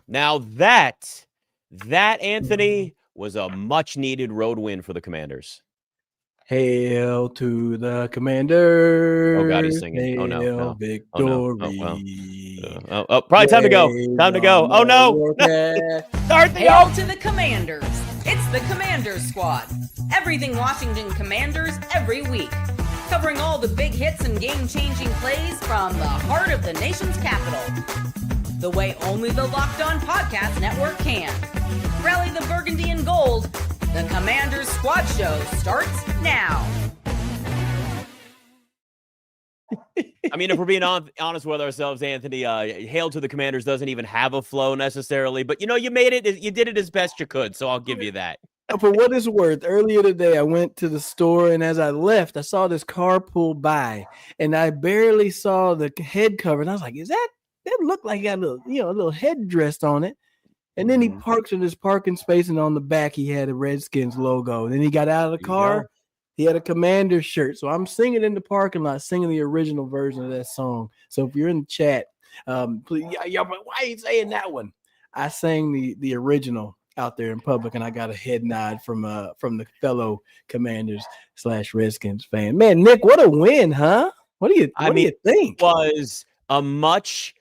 Now that Anthony was a much-needed road win for the Commanders. Hail to the Commanders. Oh, God, he's singing. Hail Oh, no. victory. Oh, no. Oh, well. Probably time to go. Time to go. Oh, no. Start the Hail to the Commanders. It's the Commanders Squad. Everything Washington Commanders every week. Covering all the big hits and game-changing plays from the heart of the nation's capital. The way only the Locked On Podcast Network can. Rally the burgundy and gold. The Commanders Squad Show starts now. I mean, if we're being honest with ourselves, Anthony, Hail to the Commanders doesn't even have a flow necessarily. But, you made it. You did it as best you could, so I'll give you that. For what it's worth, earlier today, I went to the store, and as I left, I saw this car pull by, and I barely saw the head cover. And I was like, that looked like it got a little headdress on it. And then he parks in his parking space, and on the back, he had a Redskins logo. And then he got out of the car. He had a Commander shirt. So I'm singing in the parking lot, singing the original version of that song. So if you're in the chat, please, y'all, why are you saying that one? I sang the original out there in public, and I got a head nod from the fellow Commanders / Redskins fan. Man, Nick, what a win, huh? What do you think? It was a much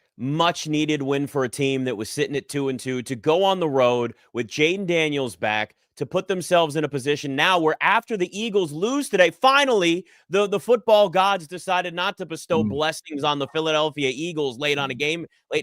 needed win for a team that was sitting at 2-2 to go on the road with Jayden Daniels back to put themselves in a position now where after the Eagles lose today, finally the football gods decided not to bestow blessings on the Philadelphia Eagles late in the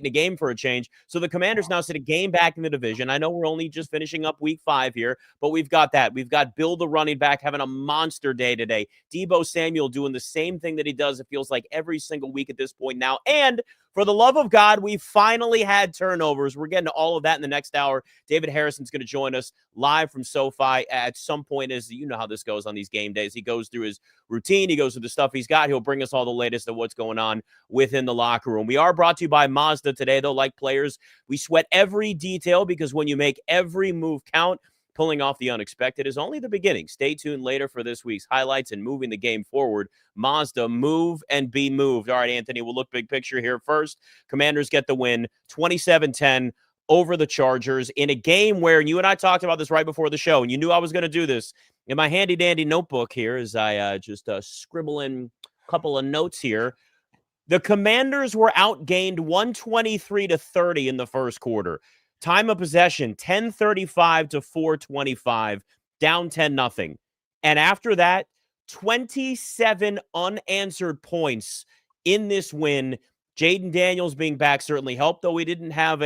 game for a change. So the Commanders now sit a game back in the division. I know we're only just finishing up week 5 here, but we've got that. We've got Bill the running back having a monster day today. Debo Samuel doing the same thing that he does, it feels like, every single week at this point now. And for the love of God, we finally had turnovers. We're getting to all of that in the next hour. David Harrison's going to join us live from SoFi at some point, as you know how this goes on these game days. He goes through his routine. He goes through the stuff he's got. He'll bring us all the latest of what's going on within the locker room. We are brought to you by Mazda today, though. Like players, we sweat every detail because when you make every move count, pulling off the unexpected is only the beginning. Stay tuned later for this week's highlights and moving the game forward. Mazda, move and be moved. All right, Anthony, we'll look big picture here first. Commanders get the win, 27-10 over the Chargers in a game where you and I talked about this right before the show, and you knew I was going to do this. In my handy-dandy notebook here, as I just scribble in a couple of notes here, the Commanders were outgained 123-30 in the first quarter. Time of possession, 10:35 to 4:25, down 10-0. And after that, 27 unanswered points in this win. Jayden Daniels being back certainly helped, though he didn't have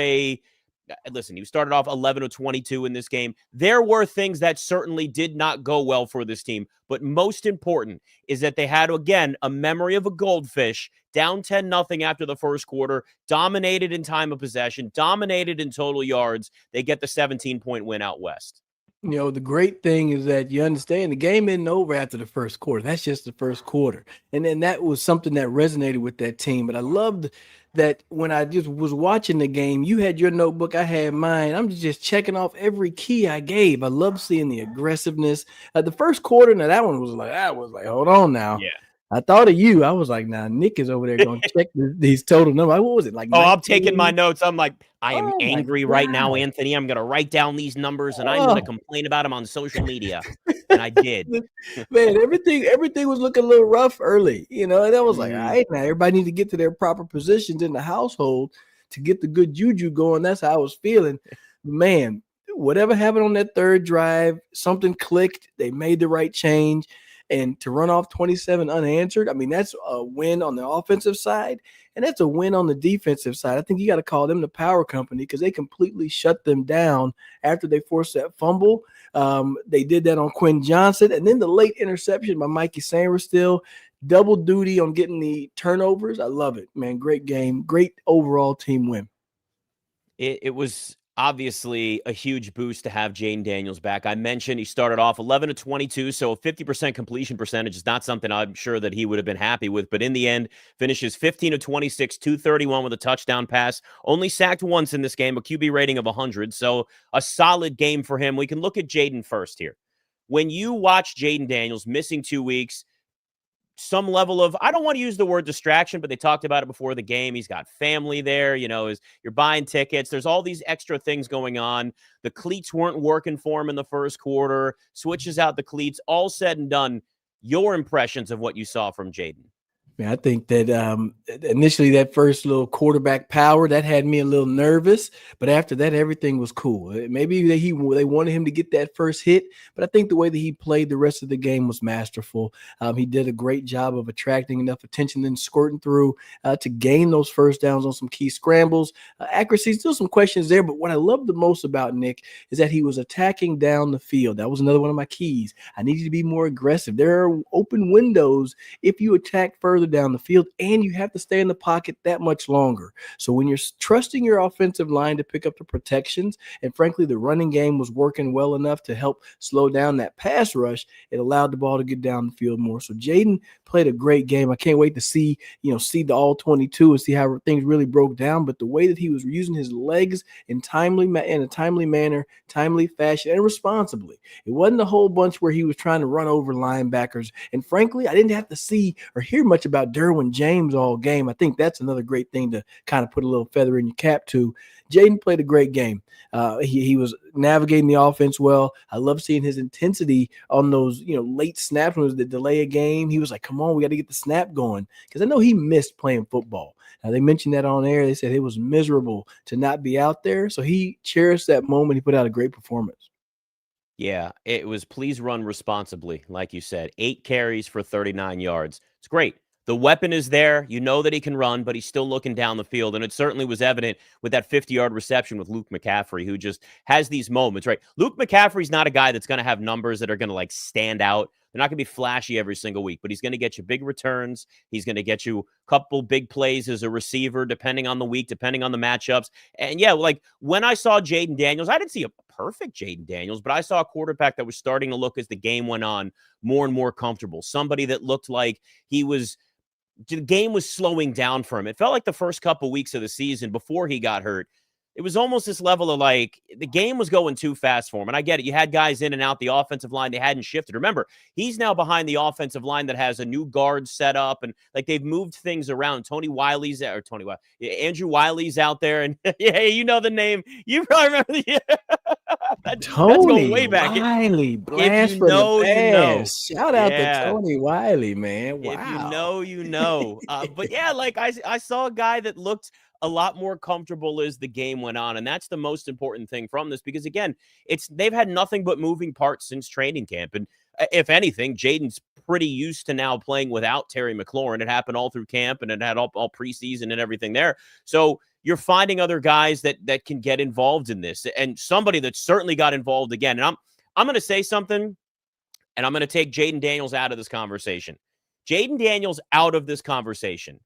listen, he started off 11 of 22 in this game. There were things that certainly did not go well for this team, but most important is that they had, again, a memory of a goldfish, down 10-0 after the first quarter, dominated in time of possession, dominated in total yards. They get the 17-point win out west. The great thing is that you understand the game isn't over after the first quarter. That's just the first quarter. And then that was something that resonated with that team. But I loved that when I just was watching the game, you had your notebook, I had mine. I'm just checking off every key I gave. I love seeing the aggressiveness. The first quarter, now that one was like, hold on now. Yeah. I thought of you. I was like, nah, Nick is over there going to check these total numbers. What was it? Like, 19? I'm taking my notes. I'm like, I am angry right now, Anthony. I'm going to write down these numbers, and I'm going to complain about them on social media. And I did. Man, everything was looking a little rough early, and I was like, all right, now everybody needs to get to their proper positions in the household to get the good juju going. That's how I was feeling. Man, whatever happened on that third drive, something clicked. They made the right change. And to run off 27 unanswered, I mean, that's a win on the offensive side, and that's a win on the defensive side. I think you got to call them the power company because they completely shut them down after they forced that fumble. They did that on Quinn Johnson, and then the late interception by Mikey Sanders, still double duty on getting the turnovers. I love it, man. Great game. Great overall team win. It was obviously a huge boost to have Jayden Daniels back. I mentioned he started off 11 of 22, so a 50% completion percentage is not something I'm sure that he would have been happy with, but in the end, finishes 15 of 26, 231 with a touchdown pass. Only sacked once in this game, a QB rating of 100, so a solid game for him. We can look at Jayden first here. When you watch Jayden Daniels missing 2 weeks, some level of, I don't want to use the word distraction, but they talked about it before the game. He's got family there, you're buying tickets. There's all these extra things going on. The cleats weren't working for him in the first quarter, switches out the cleats, all said and done. Your impressions of what you saw from Jayden? Man, I think that initially that first little quarterback power, that had me a little nervous. But after that, everything was cool. Maybe they wanted him to get that first hit, but I think the way that he played the rest of the game was masterful. He did a great job of attracting enough attention and squirting through to gain those first downs on some key scrambles. Accuracy, still some questions there, but what I love the most about Nick is that he was attacking down the field. That was another one of my keys. I need you to be more aggressive. There are open windows if you attack further down the field, and you have to stay in the pocket that much longer. So when you're trusting your offensive line to pick up the protections, and frankly, the running game was working well enough to help slow down that pass rush, it allowed the ball to get down the field more. So Jayden played a great game. I can't wait to see the all 22 and see how things really broke down. But the way that he was using his legs in a timely manner, timely fashion, and responsibly. It wasn't a whole bunch where he was trying to run over linebackers. And frankly, I didn't have to see or hear much about Derwin James all game. I think that's another great thing to kind of put a little feather in your cap to. Jayden played a great game. He was navigating the offense well. I love seeing his intensity on those late snaps when it was the delay a game. He was like, come on, we got to get the snap going, because I know he missed playing football. Now, they mentioned that on air. They said it was miserable to not be out there. So he cherished that moment. He put out a great performance. Yeah, it was please run responsibly, like you said. 8 carries for 39 yards. It's great. The weapon is there. You know that he can run, but he's still looking down the field. And it certainly was evident with that 50-yard reception with Luke McCaffrey, who just has these moments, right? Luke McCaffrey's not a guy that's going to have numbers that are going to stand out. They're not going to be flashy every single week, but he's going to get you big returns. He's going to get you a couple big plays as a receiver, depending on the week, depending on the matchups. And yeah, when I saw Jayden Daniels, I didn't see a perfect Jayden Daniels, but I saw a quarterback that was starting to look, as the game went on, more and more comfortable. Somebody that looked like the game was slowing down for him. It felt like the first couple weeks of the season before he got hurt, it was almost this level of the game was going too fast for him. And I get it. You had guys in and out the offensive line. They hadn't shifted. Remember, he's now behind the offensive line that has a new guard set up, and they've moved things around. Andrew Wiley's out there. And hey, you know the name. You probably remember that's going way back. Wiley, blast from the past. Shout out to Tony Wiley, man. Wow. If you know. But yeah, I saw a guy that looked a lot more comfortable as the game went on. And that's the most important thing from this, because again, they've had nothing but moving parts since training camp. And if anything, Jayden's pretty used to now playing without Terry McLaurin. It happened all through camp, and it had all preseason and everything there. So you're finding other guys that can get involved in this, and somebody that certainly got involved again. And I'm going to say something, and I'm going to take Jayden Daniels out of this conversation. Jayden Daniels out of this conversation.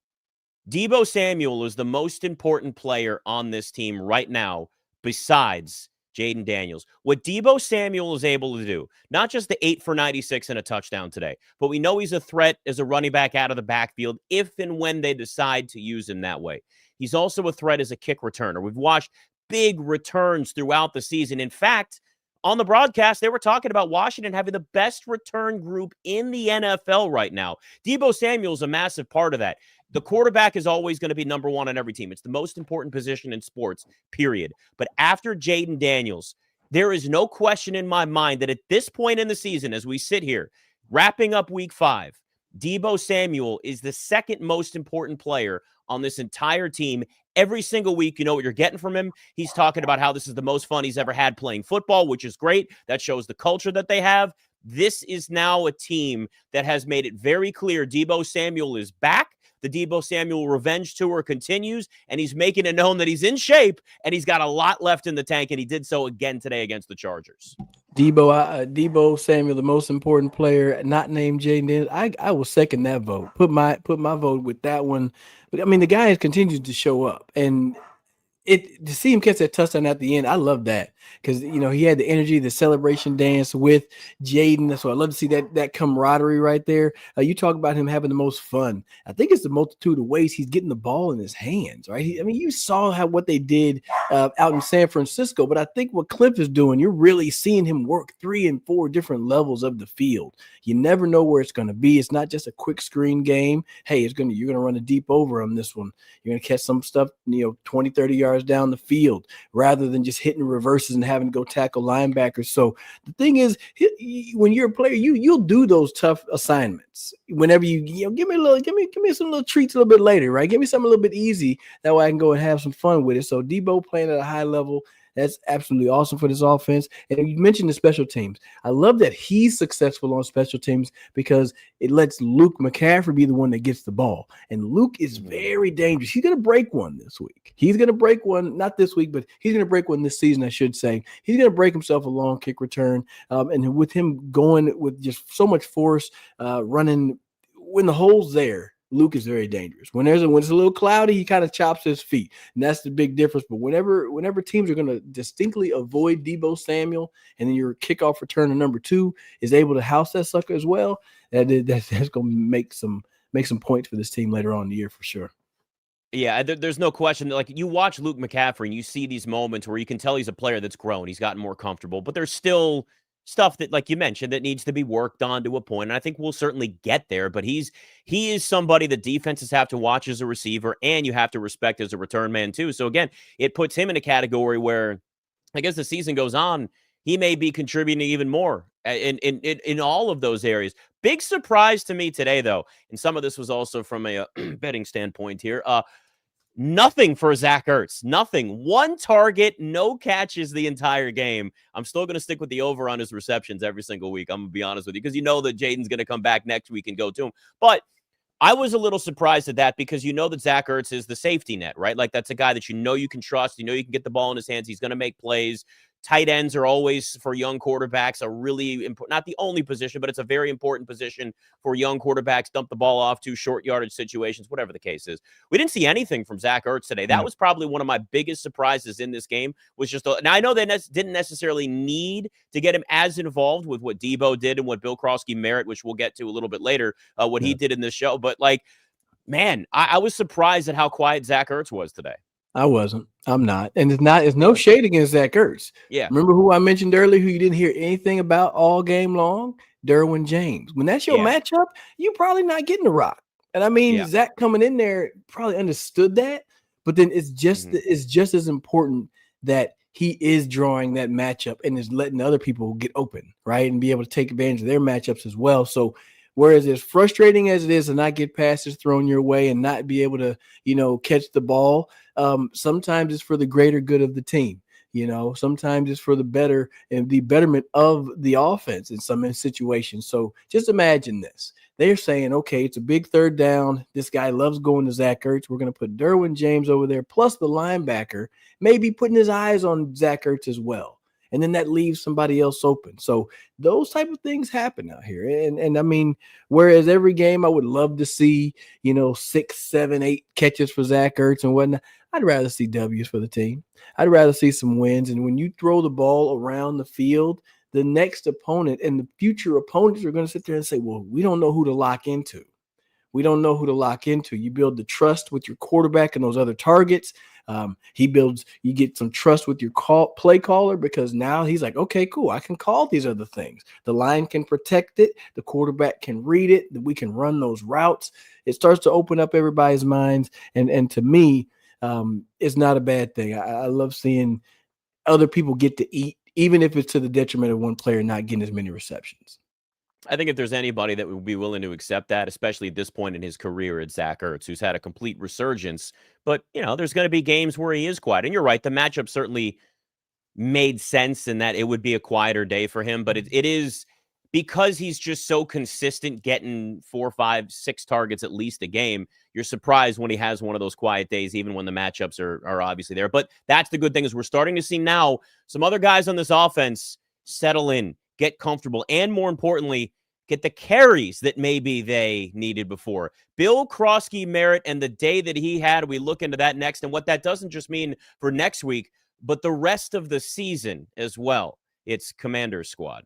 Debo Samuel is the most important player on this team right now besides Jayden Daniels. What Debo Samuel is able to do, not just the 8 for 96 and a touchdown today, but we know he's a threat as a running back out of the backfield if and when they decide to use him that way. He's also a threat as a kick returner. We've watched big returns throughout the season. In fact, on the broadcast, they were talking about Washington having the best return group in the NFL right now. Debo Samuel is a massive part of that. The quarterback is always going to be number one on every team. It's the most important position in sports, period. But after Jayden Daniels, there is no question in my mind that at this point in the season, as we sit here, wrapping up week 5, Debo Samuel is the second most important player on this entire team. Every single week, you know what you're getting from him. He's talking about how this is the most fun he's ever had playing football, which is great. That shows the culture that they have. This is now a team that has made it very clear Debo Samuel is back. The Debo Samuel revenge tour continues, and he's making it known that he's in shape and he's got a lot left in the tank, and he did so again today against the Chargers. Debo Samuel, the most important player, not named Jayden Daniels. I will second that vote. Put my vote with that one. But I mean, the guy has continued to show up, and to see him catch that touchdown at the end, I love that because he had the energy, the celebration dance with Jayden. So I love to see that camaraderie right there. You talk about him having the most fun. I think it's the multitude of ways he's getting the ball in his hands, right? You saw what they did out in San Francisco, but I think what Cliff is doing, you're really seeing him work 3 and 4 different levels of the field. You never know where it's going to be. It's not just a quick screen game. Hey, you're going to run a deep over on this one. You're going to catch some stuff, 20, 30 yards down the field rather than just hitting reverses and having to go tackle linebackers. So the thing is, when you're a player, you'll do those tough assignments whenever give me some little treats a little bit later, right? Give me something a little bit easy. That way I can go and have some fun with it. So Debo playing at a high level, that's absolutely awesome for this offense. And you mentioned the special teams. I love that he's successful on special teams because it lets Luke McCaffrey be the one that gets the ball. And Luke is very dangerous. He's going to break one this week. He's going to break one, not this week, but he's going to break one this season, I should say. He's going to break himself a long kick return. And with him going with just so much force, running when the hole's there, Luke is very dangerous. When it's a little cloudy, he kind of chops his feet, and that's the big difference. But whenever teams are going to distinctly avoid Debo Samuel, and then your kickoff return number 2 is able to house that sucker as well, that's going to make some points for this team later on in the year for sure. Yeah, there's no question. Like, you watch Luke McCaffrey, and you see these moments where you can tell he's a player that's grown. He's gotten more comfortable, but there's still stuff that, like you mentioned, that needs to be worked on to a point. And I think we'll certainly get there, but he is somebody that defenses have to watch as a receiver, and you have to respect as a return man too. So again, it puts him in a category where, I guess, the season goes on, he may be contributing even more in all of those areas. Big surprise to me today, though, and some of this was also from a betting standpoint here. Nothing for Zack Ertz. Nothing. 1 target, no catches the entire game. I'm still going to stick with the over on his receptions every single week. I'm going to be honest with you, because that Jayden's going to come back next week and go to him. But I was a little surprised at that because that Zack Ertz is the safety net, right? Like, that's a guy that you can trust. You can get the ball in his hands. He's going to make plays. Tight ends are always, for young quarterbacks, a really important, not the only position, but it's a very important position for young quarterbacks. Dump the ball off to short yardage situations, whatever the case is. We didn't see anything from Zack Ertz today. That was probably one of my biggest surprises in this game. Now, I know they didn't necessarily need to get him as involved with what Debo did and what Bill Krosky Merritt, which we'll get to a little bit later, what he did in this show. But, man, I was surprised at how quiet Zack Ertz was today. I wasn't. I'm not. And it's no shade against Zack Ertz. Yeah. Remember who I mentioned earlier who you didn't hear anything about all game long? Derwin James. When that's your matchup, you're probably not getting the rock. And I mean, Zach coming in there probably understood that, but then it's just as important that he is drawing that matchup and is letting other people get open, right? And be able to take advantage of their matchups as well. So whereas as frustrating as it is to not get passes thrown your way and not be able to, catch the ball, sometimes it's for the greater good of the team. Sometimes it's for the better and the betterment of the offense in some situations. So just imagine this. They're saying, okay, it's a big 3rd down. This guy loves going to Zack Ertz. We're going to put Derwin James over there, plus the linebacker, maybe putting his eyes on Zack Ertz as well. And then that leaves somebody else open. So those type of things happen out here. And I mean, whereas every game I would love to see, 6, 7, 8 catches for Zack Ertz and whatnot, I'd rather see W's for the team. I'd rather see some wins. And when you throw the ball around the field, the next opponent and the future opponents are going to sit there and say, well, we don't know who to lock into. We don't know who to lock into. You build the trust with your quarterback and those other targets. You get some trust with your play caller because now he's like, okay, cool. I can call these other things. The line can protect it. The quarterback can read it. We can run those routes. It starts to open up everybody's minds. And to me, it's not a bad thing. I love seeing other people get to eat, even if it's to the detriment of one player not getting as many receptions. I think if there's anybody that would be willing to accept that, especially at this point in his career, it's Zack Ertz, who's had a complete resurgence. But, there's going to be games where he is quiet. And you're right, the matchup certainly made sense in that it would be a quieter day for him. But it is because he's just so consistent getting 4, 5, 6 targets at least a game. You're surprised when he has one of those quiet days, even when the matchups are obviously there. But that's the good thing is we're starting to see now some other guys on this offense settle in, get comfortable, and more importantly, get the carries that maybe they needed before. Bill Krosky-Merritt and the day that he had, we look into that next, and what that doesn't just mean for next week, but the rest of the season as well. It's Commander's Squad.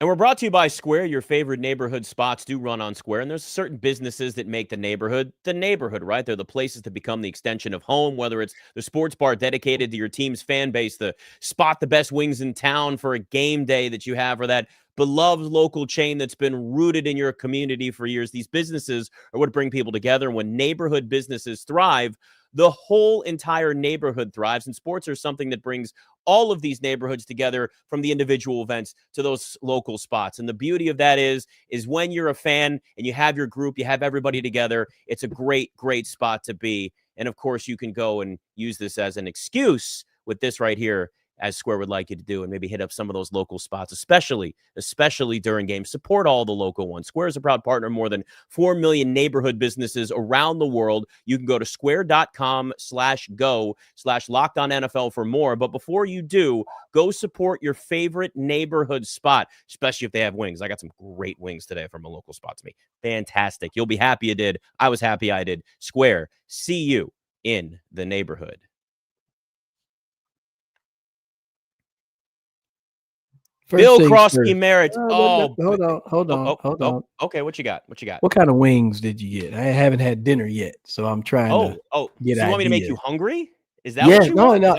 And we're brought to you by Square. Your favorite neighborhood spots do run on Square. And there's certain businesses that make the neighborhood, right? They're the places that become the extension of home, whether it's the sports bar dedicated to your team's fan base, the spot the best wings in town for a game day that you have, or that beloved local chain that's been rooted in your community for years. These businesses are what bring people together. And when neighborhood businesses thrive, the whole entire neighborhood thrives. And sports are something that brings all of these neighborhoods together, from the individual events to those local spots. And the beauty of that is when you're a fan and you have your group, you have everybody together, it's a great, great spot to be. And of course, you can go and use this as an excuse with this right here, as Square would like you to do, and maybe hit up some of those local spots, especially during games. Support all the local ones. Square is a proud partner of more than 4 million neighborhood businesses around the world. You can go to square.com/go/LockedOnNFL for more. But before you do, go support your favorite neighborhood spot, especially if they have wings. I got some great wings today from a local spot to me. Fantastic. You'll be happy you did. I was happy I did. Square, see you in the neighborhood. Bill Krosky-Merritt. Hold on. Okay, what you got? What kind of wings did you get? I haven't had dinner yet, so I'm trying to get so you want me to make you hungry? Is that what you want? No.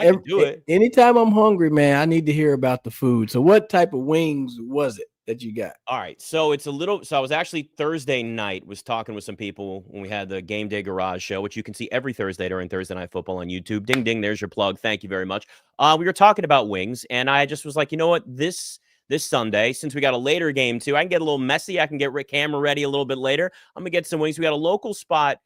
Anytime I'm hungry, man, I need to hear about the food. So what type of wings was it that you got? All right, so I was actually Thursday night, was talking with some people when we had the Game Day Garage show, which you can see every Thursday during Thursday Night Football on YouTube. Ding, ding, there's your plug. Thank you very much. We were talking about wings, and I just was like, you know what, this Sunday, since we got a later game too, I can get a little messy. I can get camera ready a little bit later. I'm going to get some wings. We got a local spot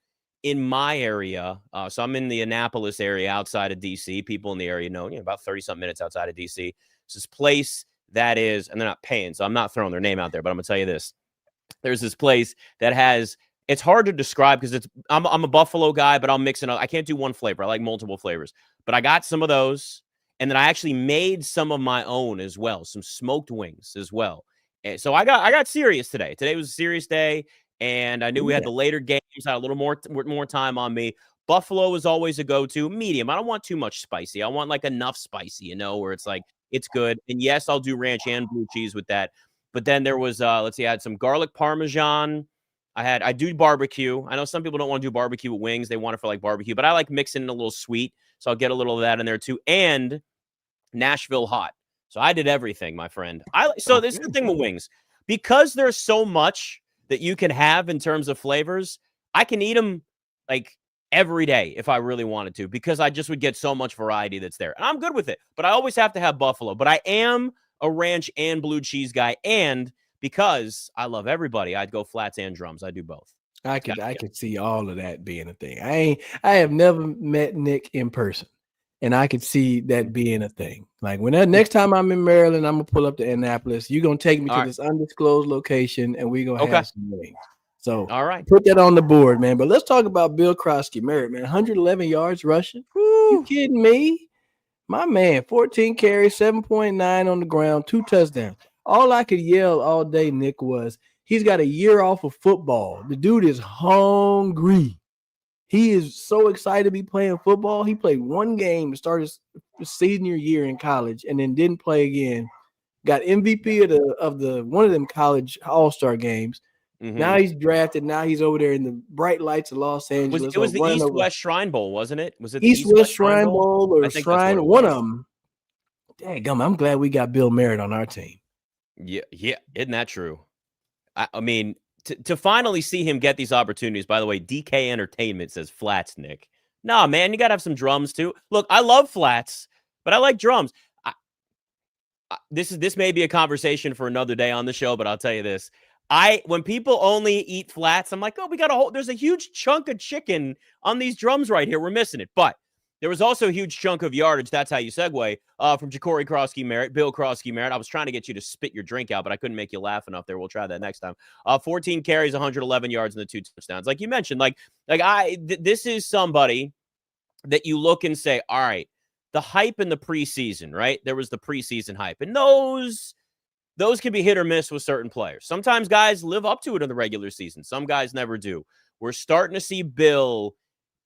in my area. So I'm in the Annapolis area outside of D.C. People in the area know, about 30-something minutes outside of D.C. It's this place that is, and they're not paying, so I'm not throwing their name out there, but I'm going to tell you this. There's this place that has, it's hard to describe because I'm a Buffalo guy, but I'll mix it up. I can't do one flavor. I like multiple flavors. But I got some of those. And then I actually made some of my own as well, some smoked wings as well. And so I got serious today. Today was a serious day, and I knew we had the later games. I had a little more time on me. Buffalo is always a go-to. Medium. I don't want too much spicy. I want like enough spicy, where it's like it's good. And yes, I'll do ranch and blue cheese with that. But then there was I had some garlic parmesan. I do barbecue. I know some people don't want to do barbecue with wings. They want it for like barbecue, but I like mixing it a little sweet. So I'll get a little of that in there too. And Nashville hot. So I did everything, my friend. This is the thing with wings. Because there's so much that you can have in terms of flavors, I can eat them like every day if I really wanted to, because I just would get so much variety that's there. And I'm good with it. But I always have to have buffalo. But I am a ranch and blue cheese guy. And because I love everybody, I'd go flats and drums. I do both. I could see all of that being a thing. I have never met Nick in person, and I could see that being a thing. Like next time I'm in Maryland, I'm gonna pull up to Annapolis. You're gonna take me to this undisclosed location, and we're gonna have some wings. So all right, put that on the board, man. But let's talk about Bill Krosky-Merritt, man. 111 yards rushing. Woo. You kidding me? My man, 14 carries, 7.9 on the ground, 2 touchdowns. All I could yell all day, Nick, was he's got a year off of football. The dude is hungry. He is so excited to be playing football. He played one game to start his senior year in college and then didn't play again. Got MVP of the one of them college all-star games. Mm-hmm. Now he's drafted. Now he's over there in the bright lights of Los Angeles. It was the East-West Shrine Bowl, wasn't it? Was it the East-West Shrine Bowl or Shrine? One of them. Dang, I'm glad we got Bill Merritt on our team. Yeah. Isn't that true? I mean, to finally see him get these opportunities. By the way, DK Entertainment says flats, Nick. Nah, man, you got to have some drums too. Look, I love flats, but I like drums. This may be a conversation for another day on the show, but I'll tell you this. When people only eat flats, I'm like, there's a huge chunk of chicken on these drums right here. We're missing it. But there was also a huge chunk of yardage. That's how you segue from Ja'Cory Krosky-Merritt, Bill Krosky-Merritt. I was trying to get you to spit your drink out, but I couldn't make you laugh enough there. We'll try that next time. 14 carries, 111 yards, and the 2 touchdowns. Like you mentioned, this is somebody that you look and say, all right, the hype in the preseason, right? There was the preseason hype, and those can be hit or miss with certain players. Sometimes guys live up to it in the regular season. Some guys never do. We're starting to see Bill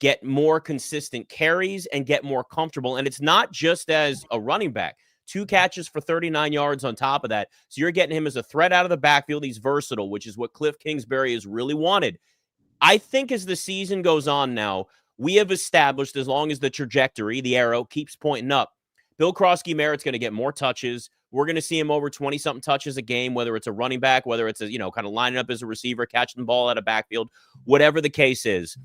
get more consistent carries and get more comfortable. And it's not just as a running back. 2 catches for 39 yards on top of that. So you're getting him as a threat out of the backfield. He's versatile, which is what Cliff Kingsbury has really wanted. I think as the season goes on now, we have established, as long as the trajectory, the arrow, keeps pointing up, Bill Krosky-Merritt's going to get more touches. We're going to see him over 20-something touches a game, whether it's a running back, whether it's a, kind of lining up as a receiver, catching the ball out of backfield, whatever the case is.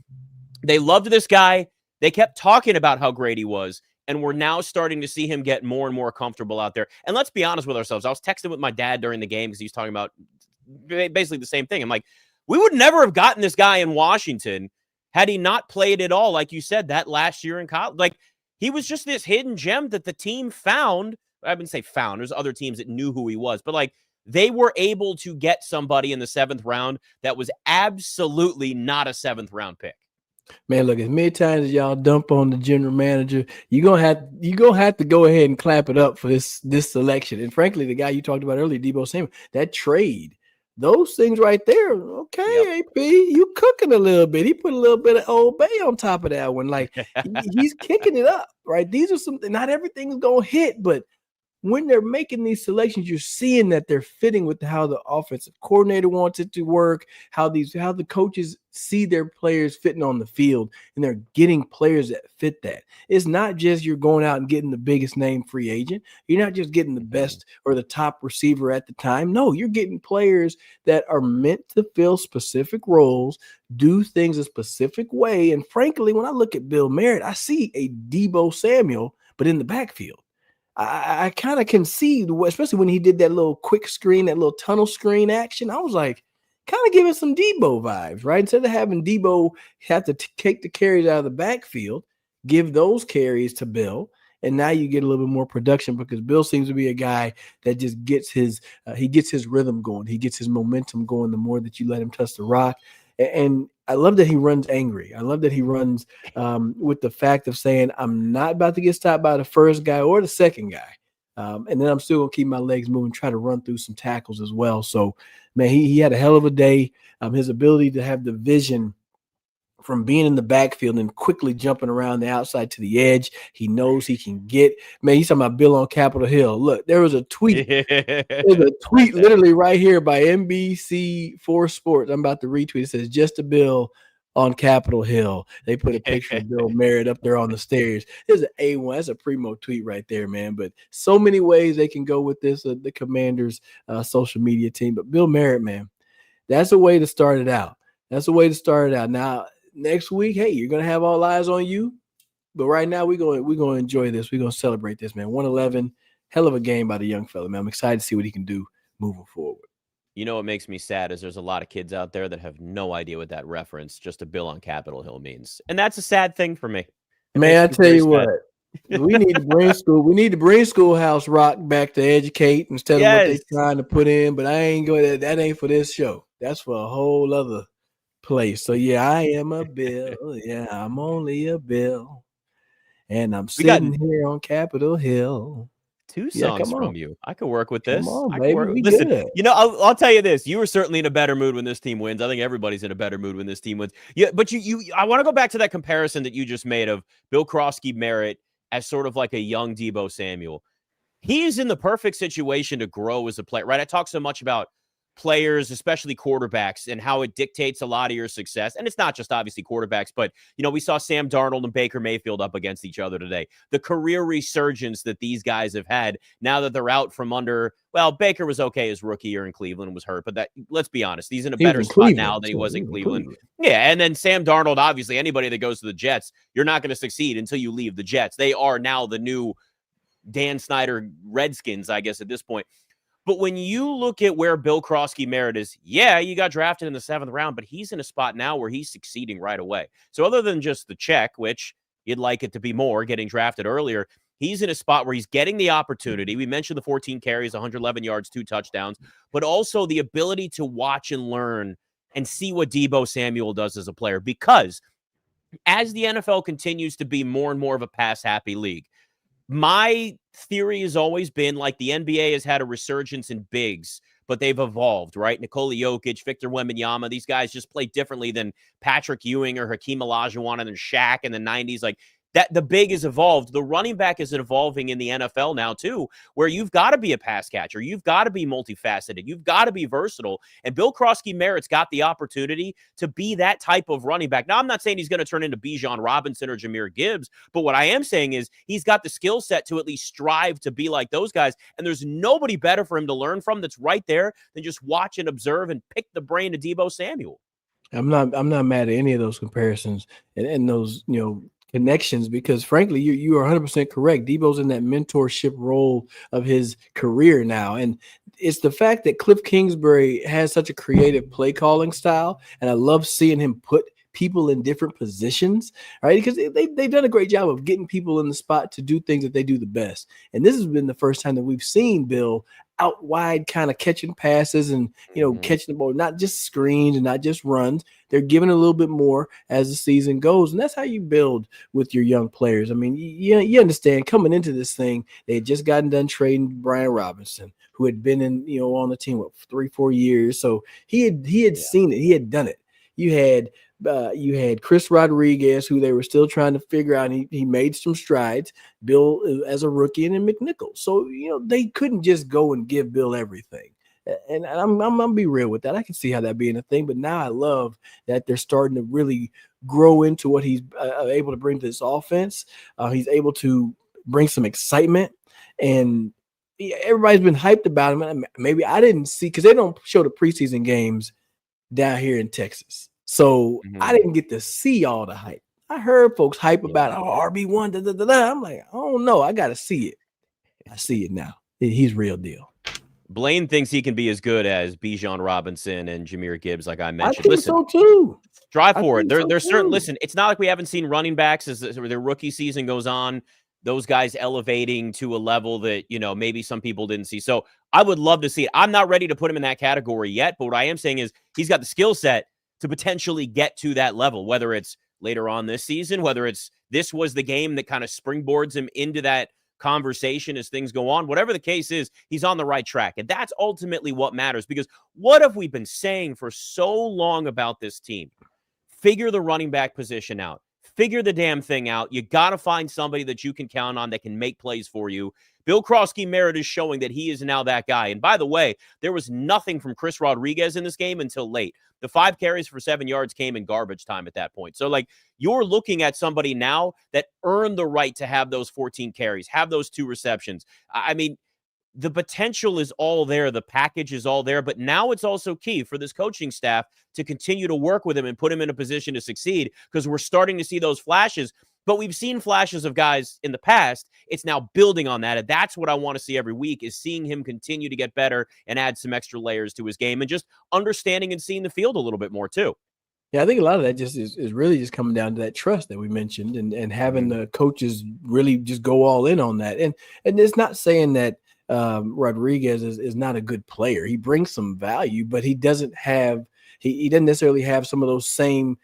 They loved this guy. They kept talking about how great he was, and we're now starting to see him get more and more comfortable out there. And let's be honest with ourselves. I was texting with my dad during the game because he was talking about basically the same thing. I'm like, we would never have gotten this guy in Washington had he not played at all, like you said, that last year in college. Like, he was just this hidden gem that the team found. I wouldn't say found. There's other teams that knew who he was. But, like, they were able to get somebody in the 7th round that was absolutely not a 7th-round pick. Man, look, as many times as y'all dump on the general manager, you're gonna have to go ahead and clap it up for this selection. And frankly, the guy you talked about earlier, Debo Samuel, that trade, those things right there. Okay, AP, you cooking a little bit. He put a little bit of Old Bay on top of that one. Like, he's kicking it up, right? These are something. Not everything's gonna hit, but when they're making these selections, you're seeing that they're fitting with how the offensive coordinator wants it to work, how the coaches see their players fitting on the field, and they're getting players that fit that. It's not just you're going out and getting the biggest name free agent. You're not just getting the best or the top receiver at the time. No, you're getting players that are meant to fill specific roles, do things a specific way. And frankly, when I look at Bill Merritt, I see a Debo Samuel, but in the backfield. I kind of can see, especially when he did that little quick screen, that little tunnel screen action. I was like, kind of giving some Debo vibes, right? Instead of having Debo have to take the carries out of the backfield, give those carries to Bill, and now you get a little bit more production because Bill seems to be a guy that just gets his rhythm going. He gets his momentum going the more that you let him touch the rock. And I love that he runs angry. I love that he runs with the fact of saying, I'm not about to get stopped by the first guy or the second guy. And then I'm still going to keep my legs moving, try to run through some tackles as well. So, man, he had a hell of a day. His ability to have the vision from being in the backfield and quickly jumping around the outside to the edge. He knows he can get. Man, he's talking about Bill on Capitol Hill. Look, there was a tweet. There's a tweet literally right here by NBC4 Sports. I'm about to retweet. It says, just a Bill on Capitol Hill. They put a picture of Bill Merritt up there on the stairs. There's an A1. That's a primo tweet right there, man. But so many ways they can go with this, the Commanders social media team. But Bill Merritt, man, that's a way to start it out. Now, next week, hey, you're going to have all eyes on you. But right now, we're going to enjoy this. We're going to celebrate this, man. 111, hell of a game by the young fella, man. I'm excited to see what he can do moving forward. You know what makes me sad is there's a lot of kids out there that have no idea what that reference, just a Bill on Capitol Hill, means. And that's a sad thing for me. Man, I tell you what, we need to bring Schoolhouse Rock back to educate instead of what they're trying to put in. But I ain't going. That ain't for this show. That's for a whole other place. So yeah, I am a Bill. Yeah, I'm only a Bill, and I'm sitting here on Capitol Hill. 2 songs from you. I could work with this. Come on, baby. Listen, I'll tell you this. You were certainly in a better mood when this team wins. I think everybody's in a better mood when this team wins. Yeah, but I want to go back to that comparison that you just made of Bill Krosky-Merritt as sort of like a young Debo Samuel. He's in the perfect situation to grow as a player, right? I talk so much about players, especially quarterbacks, and how it dictates a lot of your success. And it's not just obviously quarterbacks, but, we saw Sam Darnold and Baker Mayfield up against each other today. The career resurgence that these guys have had now that they're out from under, well, Baker was okay his rookie year in Cleveland and was hurt, but let's be honest, he's in a better spot now than he was in Cleveland. Yeah, and then Sam Darnold, obviously, anybody that goes to the Jets, you're not going to succeed until you leave the Jets. They are now the new Dan Snyder Redskins, I guess, at this point. But when you look at where Bill Krosky-Merritt is, yeah, you got drafted in the 7th round, but he's in a spot now where he's succeeding right away. So other than just the check, which you'd like it to be more, getting drafted earlier, he's in a spot where he's getting the opportunity. We mentioned the 14 carries, 111 yards, 2 touchdowns, but also the ability to watch and learn and see what Debo Samuel does as a player. Because as the NFL continues to be more and more of a pass-happy league, My theory has always been like the NBA has had a resurgence in bigs, but they've evolved, right? Nikola Jokic, Victor Wembanyama, these guys just play differently than Patrick Ewing or Hakeem Olajuwon and Shaq in the 90s. Like that, the big is evolved. The running back is evolving in the NFL now too, where you've got to be a pass catcher. You've got to be multifaceted. You've got to be versatile. And Bill Krosky-Merritt's got the opportunity to be that type of running back. Now, I'm not saying he's going to turn into Bijan Robinson or Jahmyr Gibbs, but what I am saying is he's got the skill set to at least strive to be like those guys. And there's nobody better for him to learn from that's right there than just watch and observe and pick the brain of Debo Samuel. I'm not mad at any of those comparisons and those, connections, because frankly, you are 100% correct. Debo's in that mentorship role of his career now. And it's the fact that Cliff Kingsbury has such a creative play calling style. And I love seeing him put people in different positions, right? Because they've done a great job of getting people in the spot to do things that they do the best. And this has been the first time that we've seen Bill out wide, kind of catching passes and, catching the ball, not just screens and not just runs. They're giving a little bit more as the season goes. And that's how you build with your young players. I mean, you understand coming into this thing, they had just gotten done trading Brian Robinson, who had been on the team, 3-4 years. So he had seen it. He had done it. You had Chris Rodriguez, who they were still trying to figure out. He made some strides. Bill as a rookie, and then McNichols. So they couldn't just go and give Bill everything. And I'm gonna be real with that. I can see how that being a thing. But now I love that they're starting to really grow into what he's able to bring to this offense. He's able to bring some excitement, and everybody's been hyped about him. Maybe I didn't see, because they don't show the preseason games down here in Texas. So I didn't get to see all the hype. I heard folks hype about RB1. I'm like, oh no, I got to see it. I see it now. He's real deal. Blaine thinks he can be as good as Bijan Robinson and Jahmyr Gibbs, like I mentioned. I think so too. Drive for it. They're certain. Listen, it's not like we haven't seen running backs as their rookie season goes on, those guys elevating to a level that, maybe some people didn't see. So I would love to see it. I'm not ready to put him in that category yet, but what I am saying is he's got the skill set to potentially get to that level, whether it's later on this season, whether it's this was the game that kind of springboards him into that conversation as things go on. Whatever the case is, he's on the right track. And that's ultimately what matters, because what have we been saying for so long about this team? Figure the running back position out. Figure the damn thing out. You got to find somebody that you can count on that can make plays for you. Bill Krosky-Merritt is showing that he is now that guy. And by the way, there was nothing from Chris Rodriguez in this game until late. The 5 carries for 7 yards came in garbage time at that point. So, you're looking at somebody now that earned the right to have those 14 carries, have those 2 receptions. I mean, the potential is all there. The package is all there. But now it's also key for this coaching staff to continue to work with him and put him in a position to succeed, because we're starting to see those flashes. But we've seen flashes of guys in the past. It's now building on that. And that's what I want to see every week, is seeing him continue to get better and add some extra layers to his game and just understanding and seeing the field a little bit more too. Yeah, I think a lot of that just is really just coming down to that trust that we mentioned, and having the coaches really just go all in on that. And it's not saying that Rodriguez is not a good player. He brings some value, but he doesn't have he doesn't necessarily have some of those same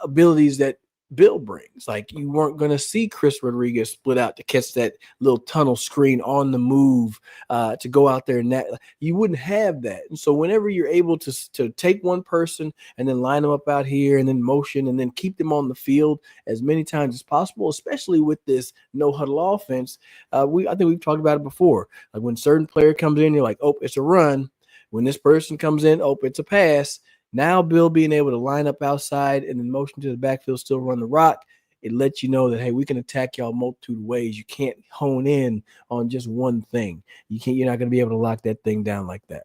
abilities that Bill brings. Like, you weren't going to see Chris Rodriguez split out to catch that little tunnel screen on the move to go out there, and that you wouldn't have that. And so whenever you're able to take one person and then line them up out here and then motion and then keep them on the field as many times as possible, especially with this no huddle offense, I think we've talked about it before. Like, when certain player comes in, you're like, oh, it's a run. When this person comes in, oh, it's a pass. Now Bill being able to line up outside and then motion to the backfield, still run the rock, it lets you know that, hey, we can attack y'all multitude of ways. You can't hone in on just one thing. You're not going to be able to lock that thing down like that.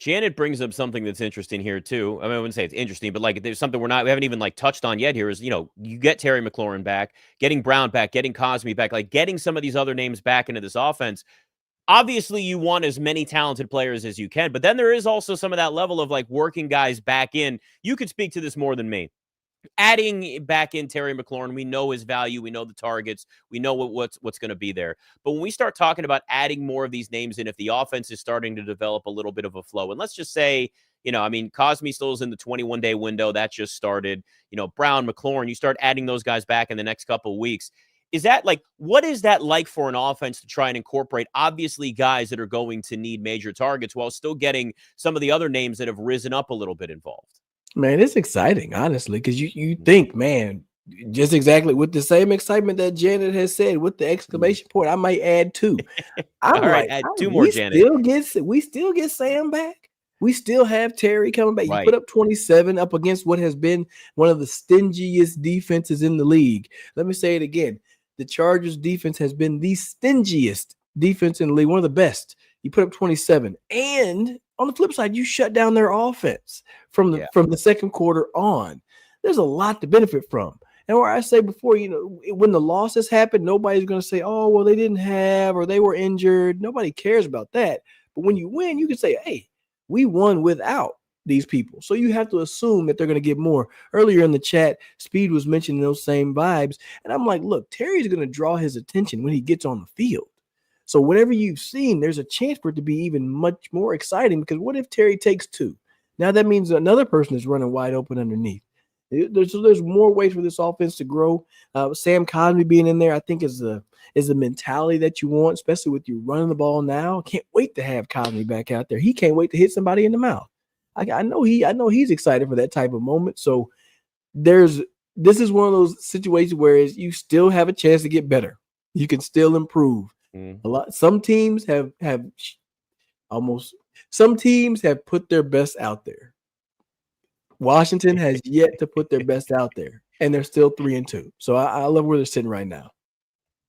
Janet brings up something that's interesting here too. I mean, I wouldn't say it's interesting, but there's something we haven't even touched on yet here is, you get Terry McLaurin back, getting Brown back, getting Cosme back, getting some of these other names back into this offense. Obviously, you want as many talented players as you can, but then there is also some of that level of working guys back in. You could speak to this more than me. Adding back in Terry McLaurin, we know his value, we know the targets, we know what's going to be there. But when we start talking about adding more of these names in, if the offense is starting to develop a little bit of a flow, and let's just say, Cosme still is in the 21-day window that just started. Brown, McLaurin, you start adding those guys back in the next couple of weeks. Is that like, what is that like for an offense to try and incorporate obviously guys that are going to need major targets while still getting some of the other names that have risen up a little bit involved? Man, it's exciting, honestly, because you think, man, just exactly with the same excitement that Janet has said with the exclamation point, I might add 2. I'm All right, like, add 2 more, Janet. We still get Sam back. We still have Terry coming back. Right. You put up 27 up against what has been one of the stingiest defenses in the league. Let me say it again. The Chargers defense has been the stingiest defense in the league, one of the best. You put up 27. And on the flip side, you shut down their offense from the second quarter on. There's a lot to benefit from. And where I say before, when the losses happen, nobody's going to say, oh, well, they didn't have or they were injured. Nobody cares about that. But when you win, you can say, hey, we won without these people. So you have to assume that they're going to get more. Earlier in the chat, Speed was mentioning those same vibes. And I'm like, look, Terry's going to draw his attention when he gets on the field. So whatever you've seen, there's a chance for it to be even much more exciting, because what if Terry takes 2? Now that means another person is running wide open underneath. There's more ways for this offense to grow. Sam Cosmi being in there, I think, is the mentality that you want, especially with you running the ball now. Can't wait to have Cosmi back out there. He can't wait to hit somebody in the mouth. I know he's excited for that type of moment. So this is one of those situations where you still have a chance to get better. You can still improve. Some teams have put their best out there. Washington has yet to put their best out there, and they're still 3-2. So I love where they're sitting right now.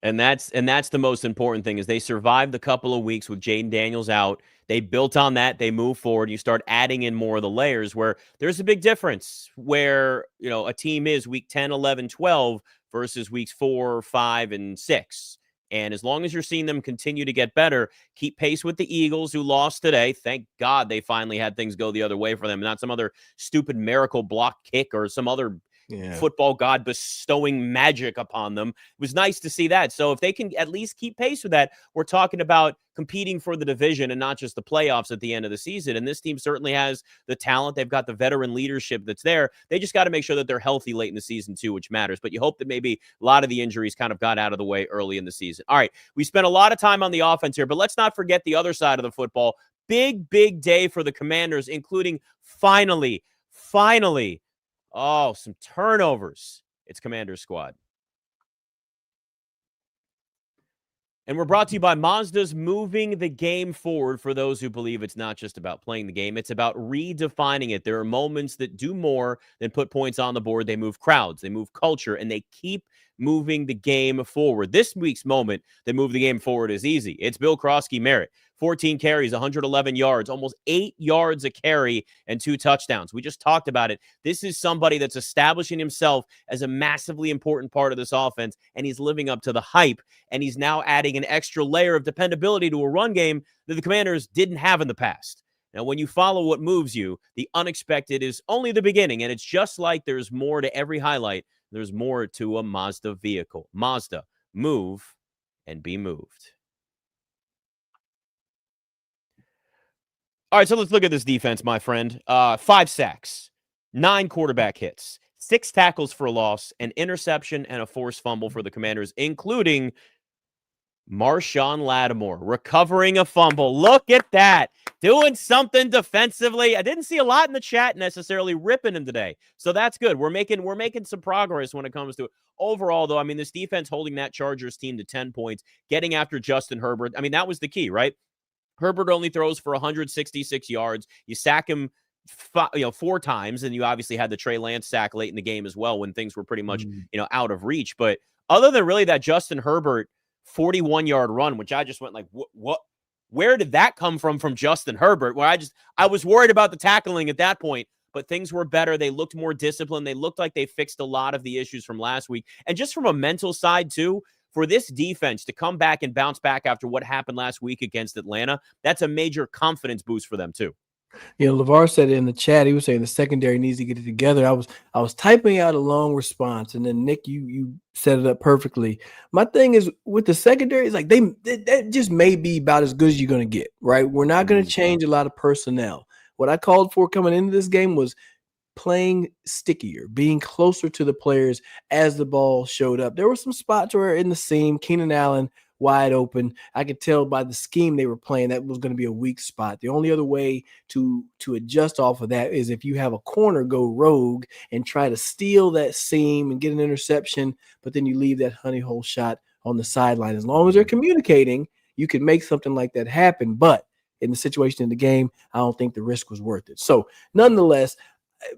And that's the most important thing, is they survived a couple of weeks with Jayden Daniels out. They built on that. They move forward. You start adding in more of the layers, where there's a big difference where, a team is week 10, 11, 12 versus weeks 4, 5, and 6. And as long as you're seeing them continue to get better, keep pace with the Eagles, who lost today. Thank God they finally had things go the other way for them, not some other stupid miracle block kick or some other football god bestowing magic upon them. It was nice to see that. So if they can at least keep pace with that, we're talking about competing for the division and not just the playoffs at the end of the season. And this team certainly has the talent. They've got the veteran leadership that's there. They just got to make sure that they're healthy late in the season too, which matters. But you hope that maybe a lot of the injuries kind of got out of the way early in the season. All right, we spent a lot of time on the offense here, but let's not forget the other side of the football. Big day for the Commanders, including finally, some turnovers. It's Commanders Squad. And we're brought to you by Mazda's moving the game forward. For those who believe it's not just about playing the game, it's about redefining it. There are moments that do more than put points on the board. They move crowds, they move culture, and they keep moving the game forward. This week's moment that moved the game forward is easy. It's Bill Krosky-Merritt. 14 carries, 111 yards, almost 8 yards a carry, and 2 touchdowns. We just talked about it. This is somebody that's establishing himself as a massively important part of this offense, and he's living up to the hype, and he's now adding an extra layer of dependability to a run game that the Commanders didn't have in the past. Now, when you follow what moves you, the unexpected is only the beginning, and it's just like there's more to every highlight. There's more to a Mazda vehicle. Mazda, move and be moved. All right, so let's look at this defense, my friend. 5 sacks, 9 quarterback hits, 6 tackles for a loss, an interception, and a forced fumble for the Commanders, including Marshawn Lattimore recovering a fumble. Look at that. Doing something defensively. I didn't see a lot in the chat necessarily ripping him today. So that's good. We're making some progress when it comes to it. Overall, though, I mean, this defense holding that Chargers team to 10 points, getting after Justin Herbert. I mean, that was the key, right? Herbert only throws for 166 yards. You sack him 4 times, and you obviously had the Trey Lance sack late in the game as well when things were pretty much out of reach. But other than really that Justin Herbert 41-yard run, which I just went like, what? Where did that come from Justin Herbert? Where I was worried about the tackling at that point, but things were better. They looked more disciplined. They looked like they fixed a lot of the issues from last week. And just from a mental side too, for this defense to come back and bounce back after what happened last week against Atlanta, that's a major confidence boost for them too. LeVar said it in the chat. He was saying the secondary needs to get it together. I was typing out a long response, and then Nick, you set it up perfectly. My thing is with the secondary, it's like that just may be about as good as you're going to get, right? We're not going to change a lot of personnel. What I called for coming into this game was playing stickier, being closer to the players as the ball showed up. There were some spots where in the seam, Keenan Allen wide open. I could tell by the scheme they were playing that was going to be a weak spot. The only other way to adjust off of that is if you have a corner go rogue and try to steal that seam and get an interception, but then you leave that honey hole shot on the sideline. As long as they're communicating, you can make something like that happen. But in the situation in the game, I don't think the risk was worth it. So nonetheless,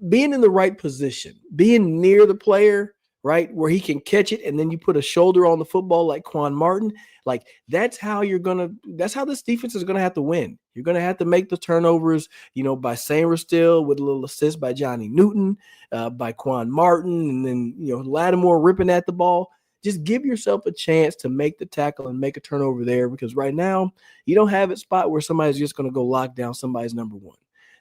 being in the right position, being near the player, right, where he can catch it, and then you put a shoulder on the football like Quan Martin, like that's how this defense is gonna have to win. You're gonna have to make the turnovers, by Sanger Still with a little assist by Johnny Newton, by Quan Martin, and then Lattimore ripping at the ball. Just give yourself a chance to make the tackle and make a turnover there, because right now you don't have a spot where somebody's just going to go lock down somebody's number one.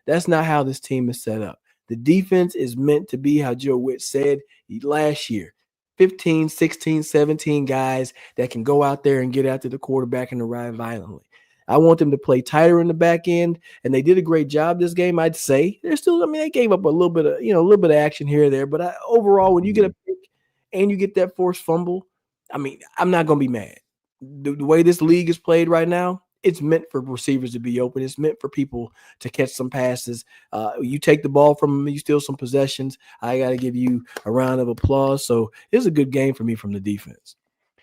That's not how this team is set up. The defense is meant to be how Joe Witt said last year, 15, 16, 17 guys that can go out there and get after the quarterback and arrive violently. I want them to play tighter in the back end, and they did a great job this game, I'd say. They gave up a little bit of action here or there, but overall, when you get a pick and you get that forced fumble, I'm not going to be mad. The way this league is played right now, it's meant for receivers to be open. It's meant for people to catch some passes. You take the ball from them, you steal some possessions. I got to give you a round of applause. So it was a good game for me from the defense.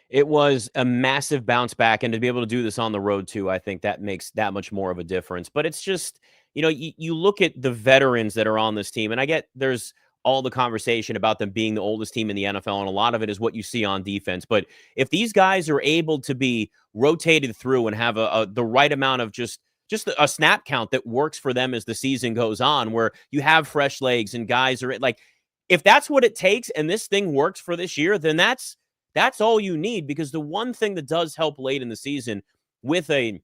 It was a massive bounce back, and to be able to do this on the road too, I think that makes that much more of a difference. But it's just, you look at the veterans that are on this team, and I get there's all the conversation about them being the oldest team in the NFL, and a lot of it is what you see on defense. But if these guys are able to be rotated through and have the right amount of just a snap count that works for them as the season goes on, where you have fresh legs and guys are like, if that's what it takes and this thing works for this year, then that's all you need. Because the one thing that does help late in the season with a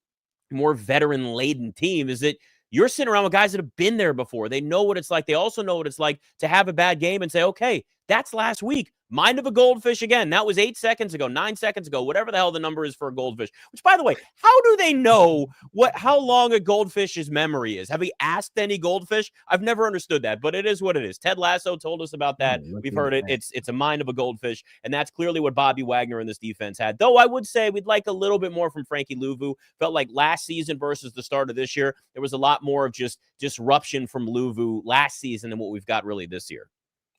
more veteran-laden team is that you're sitting around with guys that have been there before. They know what it's like. They also know what it's like to have a bad game and say, okay, that's last week. Mind of a goldfish again. That was 8 seconds ago, 9 seconds ago, whatever the hell the number is for a goldfish. Which, by the way, how do they know how long a goldfish's memory is? Have we asked any goldfish? I've never understood that, but it is what it is. Ted Lasso told us about that. We've heard it. It's a mind of a goldfish, and that's clearly what Bobby Wagner and this defense had. Though I would say we'd like a little bit more from Frankie Luvu. Felt like last season versus the start of this year, there was a lot more of just disruption from Luvu last season than what we've got really this year.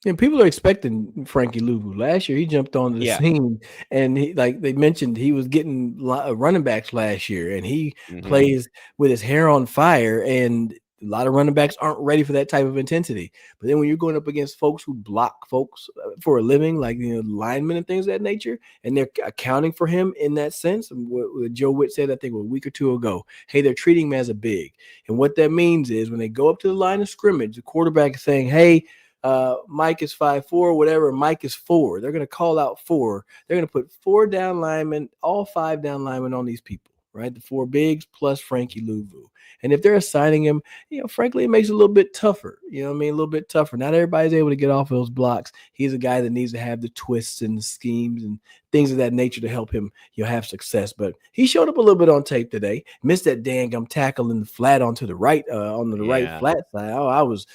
And people are expecting Frankie Luvu. Last year, he jumped onto the scene, and they mentioned, he was getting running backs last year, and he plays with his hair on fire, and a lot of running backs aren't ready for that type of intensity. But then when you're going up against folks who block folks for a living, like linemen and things of that nature, and they're accounting for him in that sense, and what Joe Witt said, I think, a week or two ago, hey, they're treating him as a big. And what that means is when they go up to the line of scrimmage, the quarterback is saying, hey, Mike is 5'4", whatever. Mike is 4. They're going to call out 4. They're going to put 4 down linemen, all 5 down linemen on these people, right? The 4 bigs plus Frankie Luvu. And if they're assigning him, frankly, it makes it a little bit tougher. A little bit tougher. Not everybody's able to get off of those blocks. He's a guy that needs to have the twists and the schemes and things of that nature to help him, have success. But he showed up a little bit on tape today. Missed that dang tackle in the flat onto the right, right flat side. Oh, I was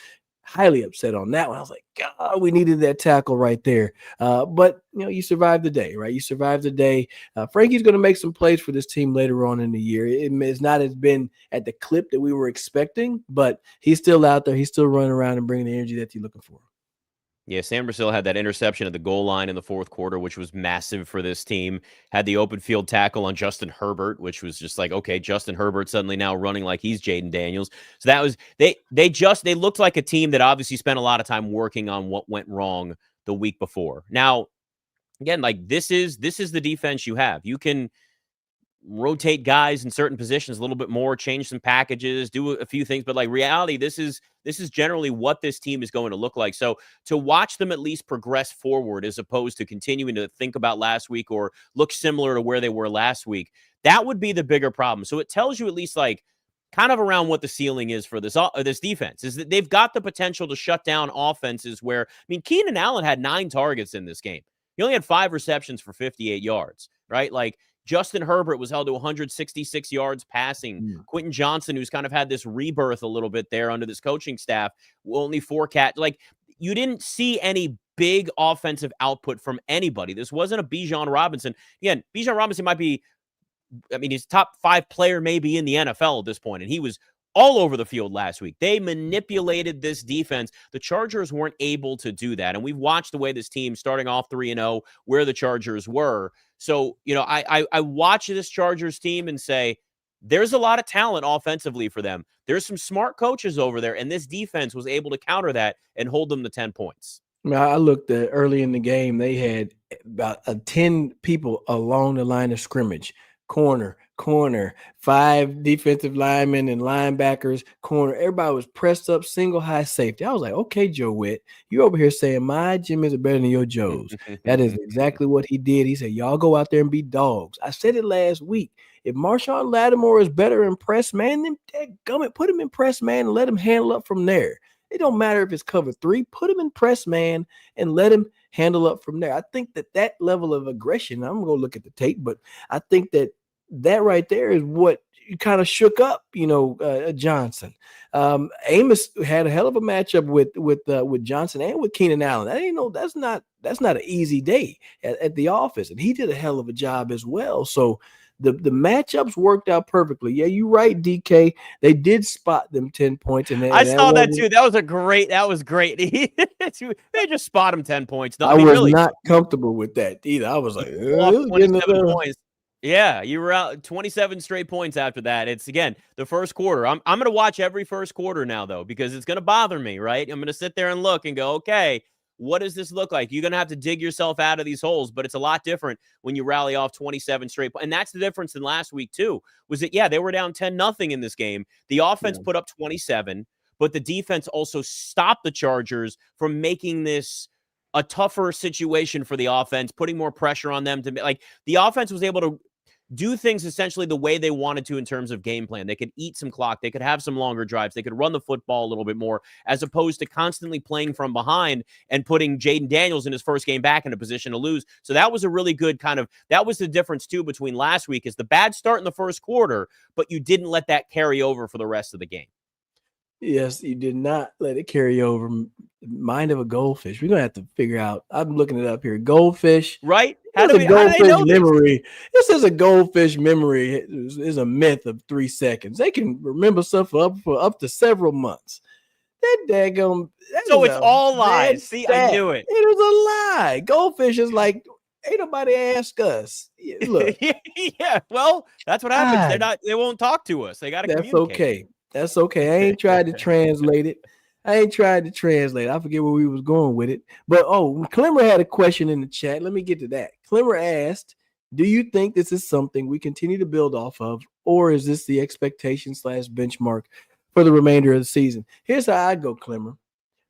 highly upset on that one. I was like, God, we needed that tackle right there. But, you survived the day, right? You survived the day. Frankie's going to make some plays for this team later on in the year. It's not as been at the clip that we were expecting, but he's still out there. He's still running around and bringing the energy that you're looking for. Yeah, Sam Brazil had that interception at the goal line in the fourth quarter, which was massive for this team. Had the open field tackle on Justin Herbert, which was just like, okay, Justin Herbert suddenly now running like he's Jayden Daniels. So that was they looked like a team that obviously spent a lot of time working on what went wrong the week before. Now, again, like this is the defense you have. You can rotate guys in certain positions a little bit more, change some packages, do a few things, but like reality, this is generally what this team is going to look like. So to watch them at least progress forward as opposed to continuing to think about last week or look similar to where they were last week, that would be the bigger problem. So it tells you at least like kind of around what the ceiling is for this defense, is that they've got the potential to shut down offenses where, Keenan Allen had 9 targets in this game. He only had 5 receptions for 58 yards, right? Like, Justin Herbert was held to 166 yards passing. Quentin Johnson, who's kind of had this rebirth a little bit there under this coaching staff, only 4 catch. Like, you didn't see any big offensive output from anybody. This wasn't a Bijan Robinson. Again, Bijan Robinson might be, I mean, he's top 5 player maybe in the NFL at this point, and he was all over the field last week. They manipulated this defense. The Chargers weren't able to do that, and we've watched the way this team starting off 3-0, where the Chargers were. So, you know, I watch this Chargers team and say, there's a lot of talent offensively for them. There's some smart coaches over there, and this defense was able to counter that and hold them to 10 points. I looked at early in the game, they had about 10 people along the line of scrimmage. Corner, 5 defensive linemen and linebackers, corner. Everybody was pressed up, single high safety. I was like, okay, Joe Witt, you over here saying my Jimmys are better than your Joes. That is exactly what he did. He said, y'all go out there and be dogs. I said it last week. If Marshawn Lattimore is better in press man, then put him in press man and let him handle up from there. It don't matter if it's cover 3. Put him in press man and let him handle up from there. I think that level of aggression, I'm going to look at the tape, but I think that right there is what kind of shook up, Johnson. Amos had a hell of a matchup with Johnson and with Keenan Allen. That's not an easy day at the office, and he did a hell of a job as well. So the matchups worked out perfectly. Yeah, you're right, DK. They did spot them 10 points. And I saw that too. That was great. They just spot him 10 points. I was not comfortable with that either. I was like, 27 points. Yeah, you were out 27 straight points after that. It's, again, the first quarter. I'm going to watch every first quarter now, though, because it's going to bother me, right? I'm going to sit there and look and go, okay, what does this look like? You're going to have to dig yourself out of these holes, but it's a lot different when you rally off 27 straight points. And that's the difference in last week, too, was that, yeah, they were down 10-0 in this game. The offense put up 27, but the defense also stopped the Chargers from making this a tougher situation for the offense, putting more pressure on them. The offense was able to do things essentially the way they wanted to in terms of game plan. They could eat some clock. They could have some longer drives. They could run the football a little bit more, as opposed to constantly playing from behind and putting Jayden Daniels in his first game back in a position to lose. So that was a really good that was the difference too between last week, is the bad start in the first quarter, but you didn't let that carry over for the rest of the game. Yes, you did not let it carry over. Mind of a goldfish. We're going to have to figure out. I'm looking it up here. Goldfish. Right? How do goldfish memory. This is a goldfish memory. Is a myth of 3 seconds. They can remember stuff for up to several months. That daggone. So it's all lies. See, stat. I knew it. It was a lie. Goldfish is like, ain't nobody ask us. Look. Yeah. Well, that's what happens. They won't talk to us. They got to communicate. That's okay. That's okay. I ain't tried to translate it. I forget where we was going with it. But, Clemmer had a question in the chat. Let me get to that. Clemmer asked, do you think this is something we continue to build off of, or is this the expectation / benchmark for the remainder of the season? Here's how I go, Clemmer.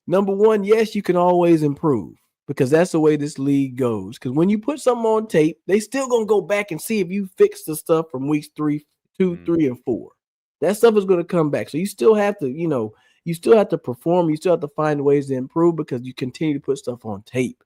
Number one, yes, you can always improve, because that's the way this league goes. Because when you put something on tape, they still going to go back and see if you fixed the stuff from weeks 2, 3, and 4. That stuff is going to come back. So you still have to, you still have to perform. You still have to find ways to improve, because you continue to put stuff on tape.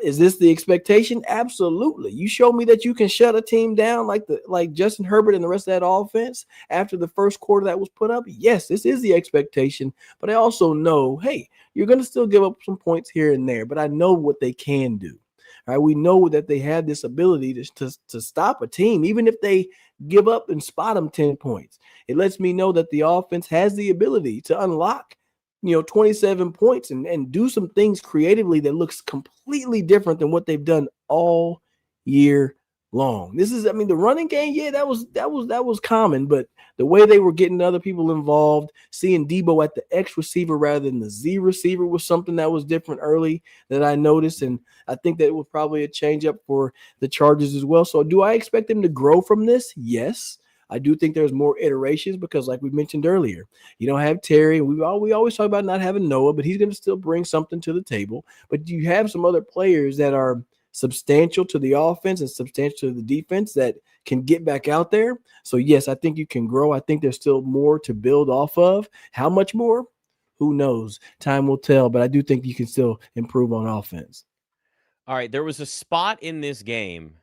Is this the expectation? Absolutely. You show me that you can shut a team down like Justin Herbert and the rest of that offense after the first quarter that was put up. Yes, this is the expectation. But I also know, hey, you're going to still give up some points here and there. But I know what they can do. All right, we know that they have this ability to stop a team, even if they give up and spot them 10 points. It lets me know that the offense has the ability to unlock, 27 points and do some things creatively that looks completely different than what they've done all year long. The running game, yeah, that was common, but the way they were getting other people involved, seeing Debo at the X receiver rather than the Z receiver was something that was different early that I noticed, and I think that it was probably a change up for the Chargers as well. So do I expect them to grow from this? Yes. I do think there's more iterations, because like we mentioned earlier, you don't have Terry. We always talk about not having Noah, but he's going to still bring something to the table. But you have some other players that are substantial to the offense and substantial to the defense that can get back out there. So yes, I think you can grow. I think there's still more to build off of. How much more? Who knows? Time will tell, but I do think you can still improve on offense. All right. There was a spot in this game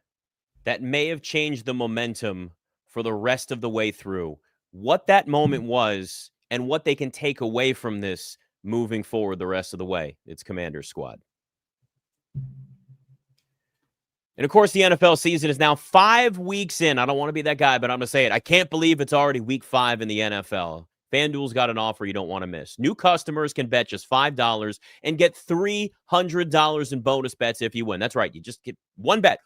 that may have changed the momentum for the rest of the way through. What that moment was and what they can take away from this moving forward the rest of the way. It's Commanders Squad. And, of course, the NFL season is now 5 weeks in. I don't want to be that guy, but I'm going to say it. I can't believe it's already week 5 in the NFL. FanDuel's got an offer you don't want to miss. New customers can bet just $5 and get $300 in bonus bets if you win. That's right. You just get one bet.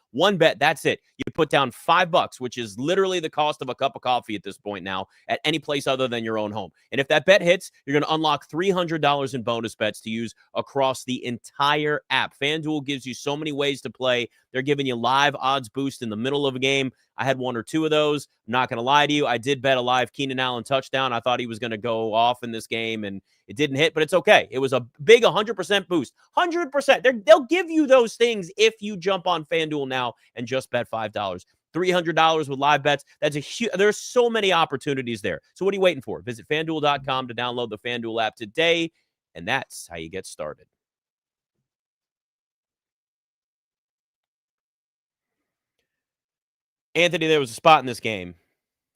That's it. You put down $5, which is literally the cost of a cup of coffee at this point now at any place other than your own home. And if that bet hits, you're going to unlock $300 in bonus bets to use across the entire app. FanDuel gives you so many ways to play. They're giving you live odds boost in the middle of a game. I had 1 or 2 of those. I'm not going to lie to you. I did bet a live Keenan Allen touchdown. I thought he was going to go off in this game, and it didn't hit, but it's okay. It was a big 100% boost. 100%. They'll give you those things if you jump on FanDuel now and just bet $5. $300 with live bets. That's a huge. There's so many opportunities there. So what are you waiting for? Visit FanDuel.com to download the FanDuel app today, and that's how you get started. Anthony, there was a spot in this game,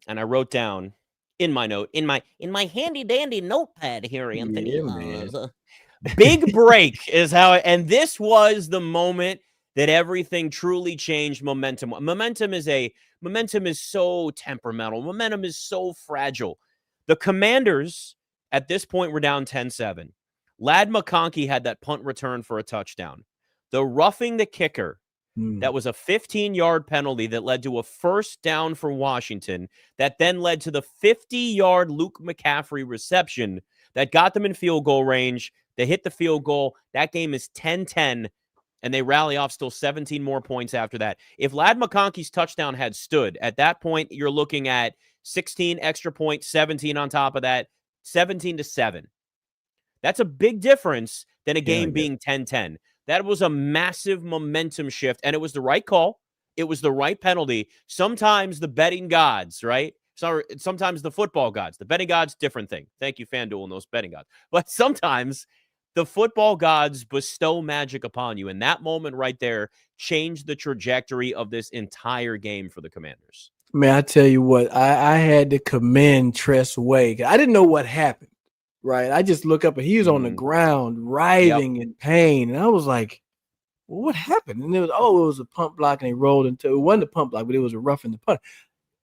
and I wrote down in my note, in my handy dandy notepad here, Anthony. Big break is how, and this was the moment that everything truly changed momentum. Momentum is so temperamental. Momentum is so fragile. The Commanders at this point were down 10-7. Ladd McConkey had that punt return for a touchdown. The roughing the kicker, that was a 15-yard penalty that led to a first down for Washington that then led to the 50-yard Luke McCaffrey reception that got them in field goal range. They hit the field goal. That game is 10-10, and they rally off still 17 more points after that. If Ladd McConkey's touchdown had stood, at that point, you're looking at 16 extra points, 17 on top of that, 17-7. That's a big difference than a game being 10-10. That was a massive momentum shift, and it was the right call. It was the right penalty. Sometimes the betting gods, right? Sometimes the football gods. The betting gods, different thing. Thank you, FanDuel, and those betting gods. But sometimes the football gods bestow magic upon you, and that moment right there changed the trajectory of this entire game for the Commanders. Man, I tell you what, I had to commend Tress Way. I didn't know what happened. Right. I just look up and he was on the ground writhing in pain. And I was like, well, what happened? And it was a pump block and he rolled into it. Wasn't a pump block, but it was a roughing the punt.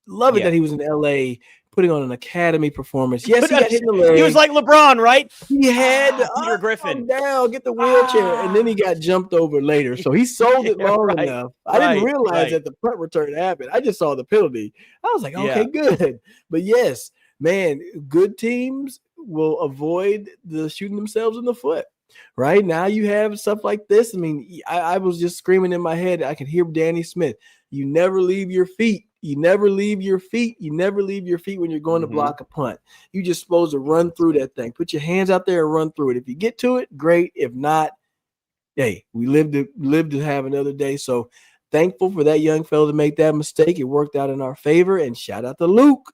Love it that he was in LA putting on an academy performance. Yes, he got hit in the leg. He was like LeBron, right? He had Peter Griffin down, get the wheelchair, and then he got jumped over later. So he sold it long enough. I didn't realize that the punt return happened. I just saw the penalty. I was like, okay, good. But yes, man, good teams will avoid the shooting themselves in the foot. Right now you have stuff like this. I mean, I was just screaming in my head. I could hear Danny Smith. You never leave your feet. You never leave your feet. You never leave your feet when you're going to block a punt. You're just supposed to run through that thing. Put your hands out there and run through it. If you get to it, great. If not, hey, we live to have another day. So thankful for that young fellow to make that mistake. It worked out in our favor. And shout out to Luke.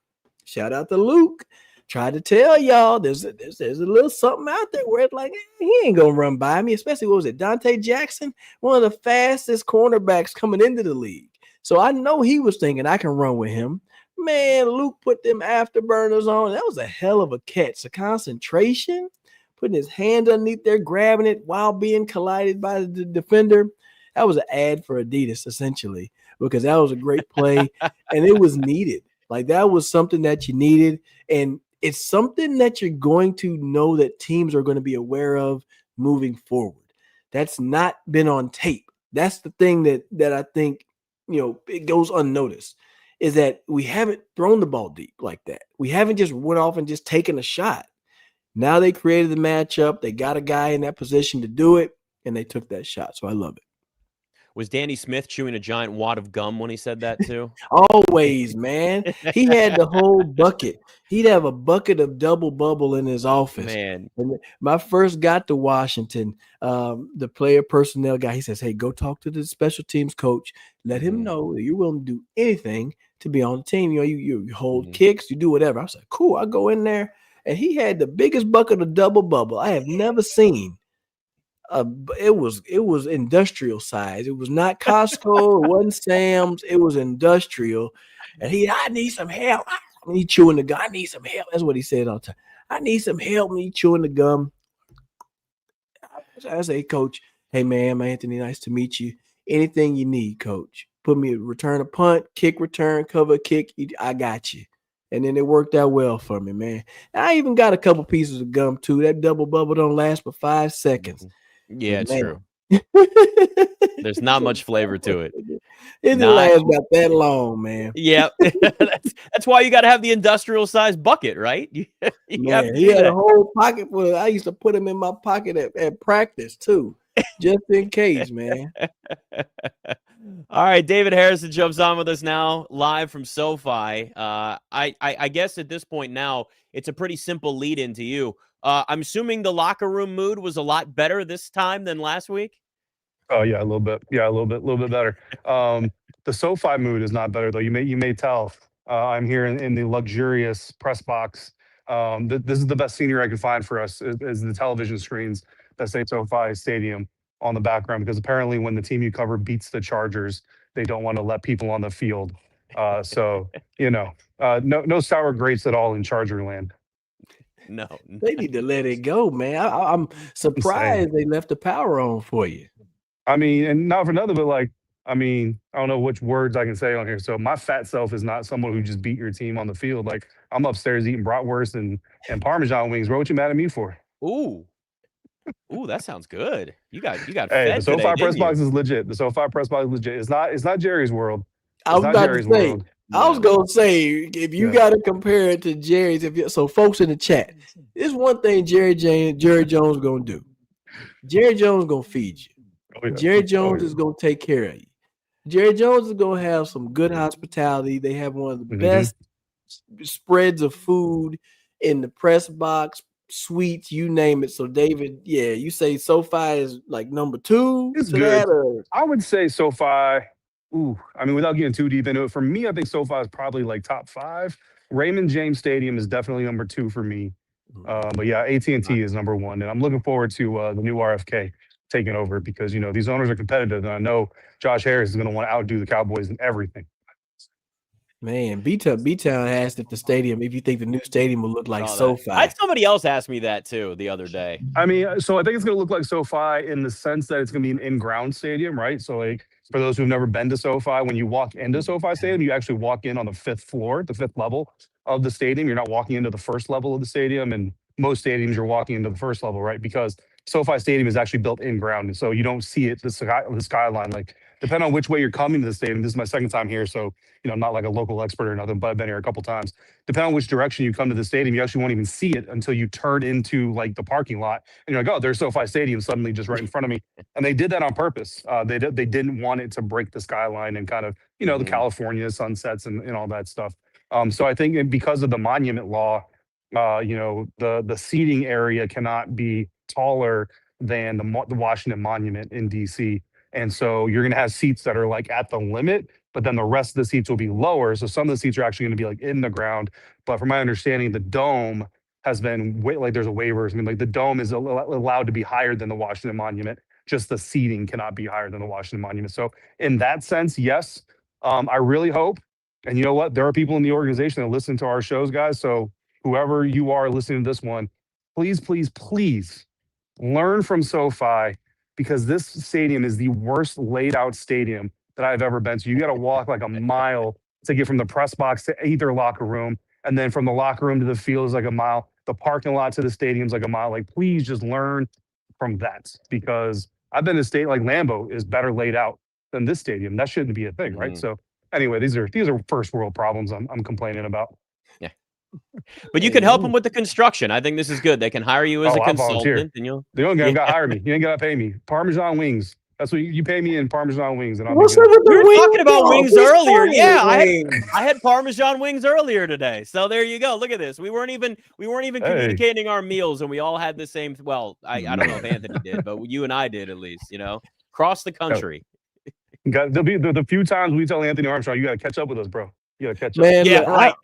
Tried to tell y'all there's a little something out there where it's like, he ain't gonna run by me, especially what was it, Dante Jackson, one of the fastest cornerbacks coming into the league. So I know he was thinking I can run with him. Man, Luke put them afterburners on. That was a hell of a catch. The concentration, putting his hand underneath there, grabbing it while being collided by the defender. That was an ad for Adidas, essentially, because that was a great play and it was needed. Like that was something that you needed. And it's something that you're going to know that teams are going to be aware of moving forward. That's not been on tape. That's the thing that I think, it goes unnoticed, is that we haven't thrown the ball deep like that. We haven't just went off and just taken a shot. Now they created the matchup. They got a guy in that position to do it, and they took that shot. So I love it. Was Danny Smith chewing a giant wad of gum when he said that too? Always, man. He had the whole bucket. He'd have a bucket of double bubble in his office. Man. And my first got to Washington, the player personnel guy, he says, hey, go talk to the special teams coach. Let him know that you're willing to do anything to be on the team. You hold kicks, you do whatever. I was like, cool, I'll go in there. And he had the biggest bucket of double bubble I have never seen It was industrial size. It was not Costco. It wasn't Sam's. It was industrial. And I need some help. He chewing the gum. I need some help. That's what he said all the time. I need some help. Me chewing the gum. I say, Coach, hey man, I'm Anthony. Nice to meet you. Anything you need, Coach. Put me return a punt, kick return, cover kick. I got you. And then it worked out well for me, man. I even got a couple pieces of gum too. That double bubble don't last but 5 seconds. Yeah, it's true. There's not much flavor to it. It didn't last about that long, man. Yeah, that's why you got to have the industrial size bucket, right? He had a whole pocket full. I used to put him in my pocket at practice too, just in case, man. All right, David Harrison jumps on with us now, live from SoFi. I guess at this point now, it's a pretty simple lead into you. I'm assuming the locker room mood was a lot better this time than last week. Oh yeah, a little bit. Yeah, a little bit better. The SoFi mood is not better though. You may tell. I'm here in the luxurious press box. This is the best scenery I could find for us is the television screens that say SoFi Stadium on the background, because apparently when the team you cover beats the Chargers, they don't want to let people on the field. So no sour grapes at all in Charger land. No, they need to let it go, man. I'm surprised they left the power on for you. I mean, and not for nothing, but I don't know which words I can say on here. So my fat self is not someone who just beat your team on the field. Like, I'm upstairs eating bratwurst and Parmesan wings. Bro, what you mad at me for? Ooh, that sounds good. You got. Hey, the SoFi press box is legit. The SoFi press box is legit. It's not Jerry's world. I was about to say. I was gonna say, if you got to compare it to Jerry's, so folks in the chat, there's one thing Jerry Jones gonna do. Jerry Jones gonna feed you. Oh, yeah. Jerry Jones is gonna take care of you. Jerry Jones is gonna have some good hospitality. They have one of the best spreads of food in the press box, sweets, you name it. So David, yeah, you say SoFi is like number 2 it's to good. that, or? I would say SoFi. Without getting too deep into it, for me, I think SoFi is probably like top 5. Raymond James Stadium is definitely number 2 for me. But yeah, AT&T is number 1, and I'm looking forward to the new RFK taking over, because these owners are competitive, and I know Josh Harris is going to want to outdo the Cowboys in everything. Man, B-Town asked if you think the new stadium will look like SoFi. I had somebody else ask me that too the other day. So I think it's going to look like SoFi in the sense that it's going to be an in-ground stadium, right? So for those who've never been to SoFi, when you walk into SoFi Stadium, you actually walk in on the 5th floor, the 5th level of the stadium. You're not walking into the 1st level of the stadium, and most stadiums you're walking into the 1st level, right? Because SoFi Stadium is actually built in ground, and so you don't see it the skyline. Like, depending on which way you're coming to the stadium, this is my 2nd time here, so not like a local expert or nothing, but I've been here a couple times. Depending on which direction you come to the stadium, you actually won't even see it until you turn into like the parking lot, and you're like, oh, there's SoFi Stadium suddenly just right in front of me. And they did that on purpose. They didn't want it to break the skyline and kind of the California sunsets and all that stuff. So I think because of the monument law, the seating area cannot be taller than the Washington Monument in DC. And so you're going to have seats that are like at the limit, but then the rest of the seats will be lower. So some of the seats are actually going to be like in the ground. But from my understanding, the dome has been there's a waiver. The dome is allowed to be higher than the Washington Monument. Just the seating cannot be higher than the Washington Monument. So in that sense, yes, I really hope. And you know what? There are people in the organization that listen to our shows, guys. So whoever you are listening to this one, please, please, please learn from SoFi, because this stadium is the worst laid out stadium that I've ever been to. You got to walk like a mile to get from the press box to either locker room. And then from the locker room to the field is like a mile. The parking lot to the stadium is like a mile. Like, please just learn from that, because I've been to state like Lambeau is better laid out than this stadium. That shouldn't be a thing, right? So anyway, these are first world problems I'm complaining about. Yeah. But you can help them with the construction. I think this is good. They can hire you as a consultant, and they don't got to hire me. You ain't got to pay me. Parmesan wings. That's what you pay me in Parmesan wings, and I'll we were talking about wings earlier. Yeah, I had Parmesan wings earlier today. So there you go. Look at this. We weren't even communicating our meals, and we all had the same. Well, I don't know if Anthony did, but you and I did at least. Across the country. There'll be the few times we tell Anthony Armstrong, you got to catch up with us, bro. You gotta catch up. Man, Yeah, look, right.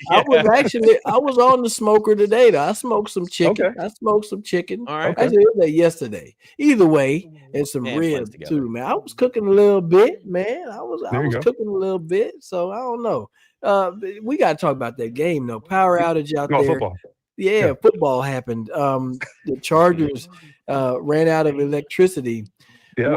I was on the smoker today. Though. I smoked some chicken. Okay. I smoked some chicken. All right. Okay. Actually, it was yesterday. Either way, and some Man, blends ribs together. too, man. I was cooking a little bit, man. I was There you go. cooking a little bit. So I don't know. We got to talk about that game though. Power outage out Oh, there. football. Yeah, Yeah. football happened. The Chargers ran out of electricity. Yeah.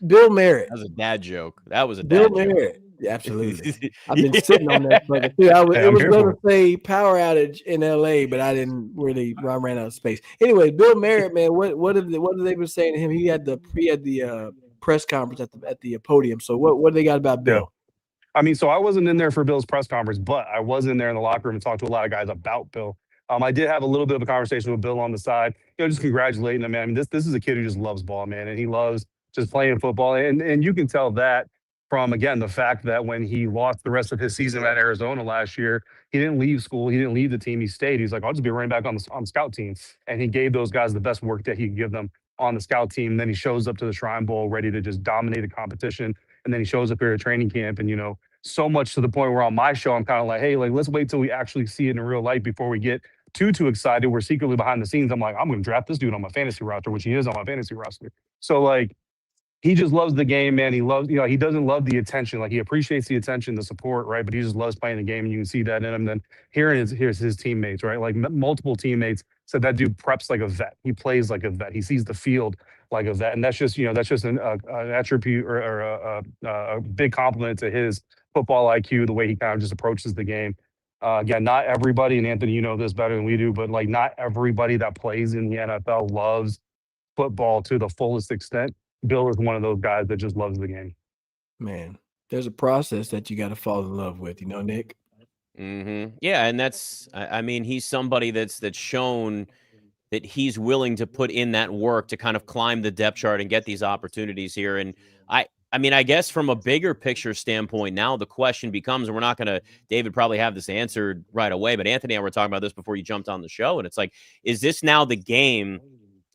Bill Merritt. That was a dad joke. That was a Bill dad joke. Merritt. Yeah, absolutely. I've been Yeah. sitting on that fucker too. Hey, It I'm was here going for to say power outage in LA, but I didn't really. I ran out of space. Anyway, Bill Merritt, man, what have they been saying to him? He had the press conference at the podium. So what they got about Bill? Yeah. I mean, so I wasn't in there for Bill's press conference, but I was in there in the locker room and talked to a lot of guys about Bill. I did have a little bit of a conversation with Bill on the side, just congratulating him, man. I mean, this is a kid who just loves ball, man, and he loves just playing football. And you can tell that from, again, the fact that when he lost the rest of his season at Arizona last year, he didn't leave school. He didn't leave the team. He stayed. He's like, I'll just be running back on the scout team. And he gave those guys the best work that he could give them on the scout team. And then he shows up to the Shrine Bowl ready to just dominate the competition. And then he shows up here at training camp and, so much to the point where on my show, I'm kind of like, hey, let's wait till we actually see it in real life before we get too excited. We're secretly behind the scenes. I'm like, I'm going to draft this dude on my fantasy roster, which he is on my fantasy roster. So he just loves the game, man. He loves, he doesn't love the attention. He appreciates the attention, the support, right? But he just loves playing the game, and you can see that in him. Then here's his teammates, right? Multiple teammates said that dude preps like a vet. He plays like a vet. He sees the field like a vet, and that's just an attribute or a big compliment to his football IQ, the way he kind of just approaches the game. Again, not everybody, and Anthony, you know this better than we do, but not everybody that plays in the NFL loves football to the fullest extent. Bill is one of those guys that just loves the game. Man, there's a process that you got to fall in love with, Nick. Mm-hmm. Yeah, and that's, I mean, he's somebody that's shown that he's willing to put in that work to kind of climb the depth chart and get these opportunities here. And I mean, I guess from a bigger picture standpoint, now the question becomes, and we're not going to, David probably have this answered right away, but Anthony and I were talking about this before you jumped on the show. And it's like, is this now the game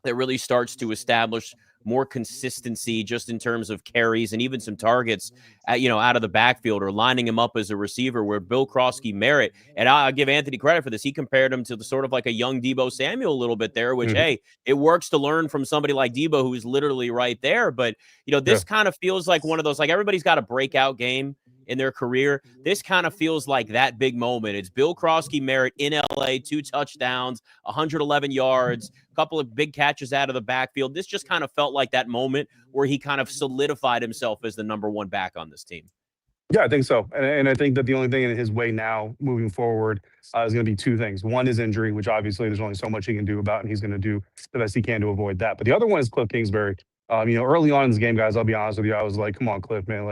that really starts to establish more consistency just in terms of carries and even some targets out of the backfield, or lining him up as a receiver, where Bill Merritt, and I'll give Anthony credit for this, he compared him to the sort of like a young Debo Samuel a little bit there, which, hey, it works to learn from somebody like Debo who's literally right there. But, this kind of feels like one of those, like everybody's got a breakout game in their career. This kind of feels like that big moment. It's Bill Merritt in LA, 2 touchdowns, 111 yards, a couple of big catches out of the backfield. This just kind of felt like that moment where he kind of solidified himself as the number one back on this team. Yeah, I think so. And I think that the only thing in his way now moving forward is going to be 2 things. One is injury, which obviously there's only so much he can do about, and he's going to do the best he can to avoid that. But the other one is Cliff Kingsbury. Early on in this game, guys, I'll be honest with you, I was like, come on, Cliff, man.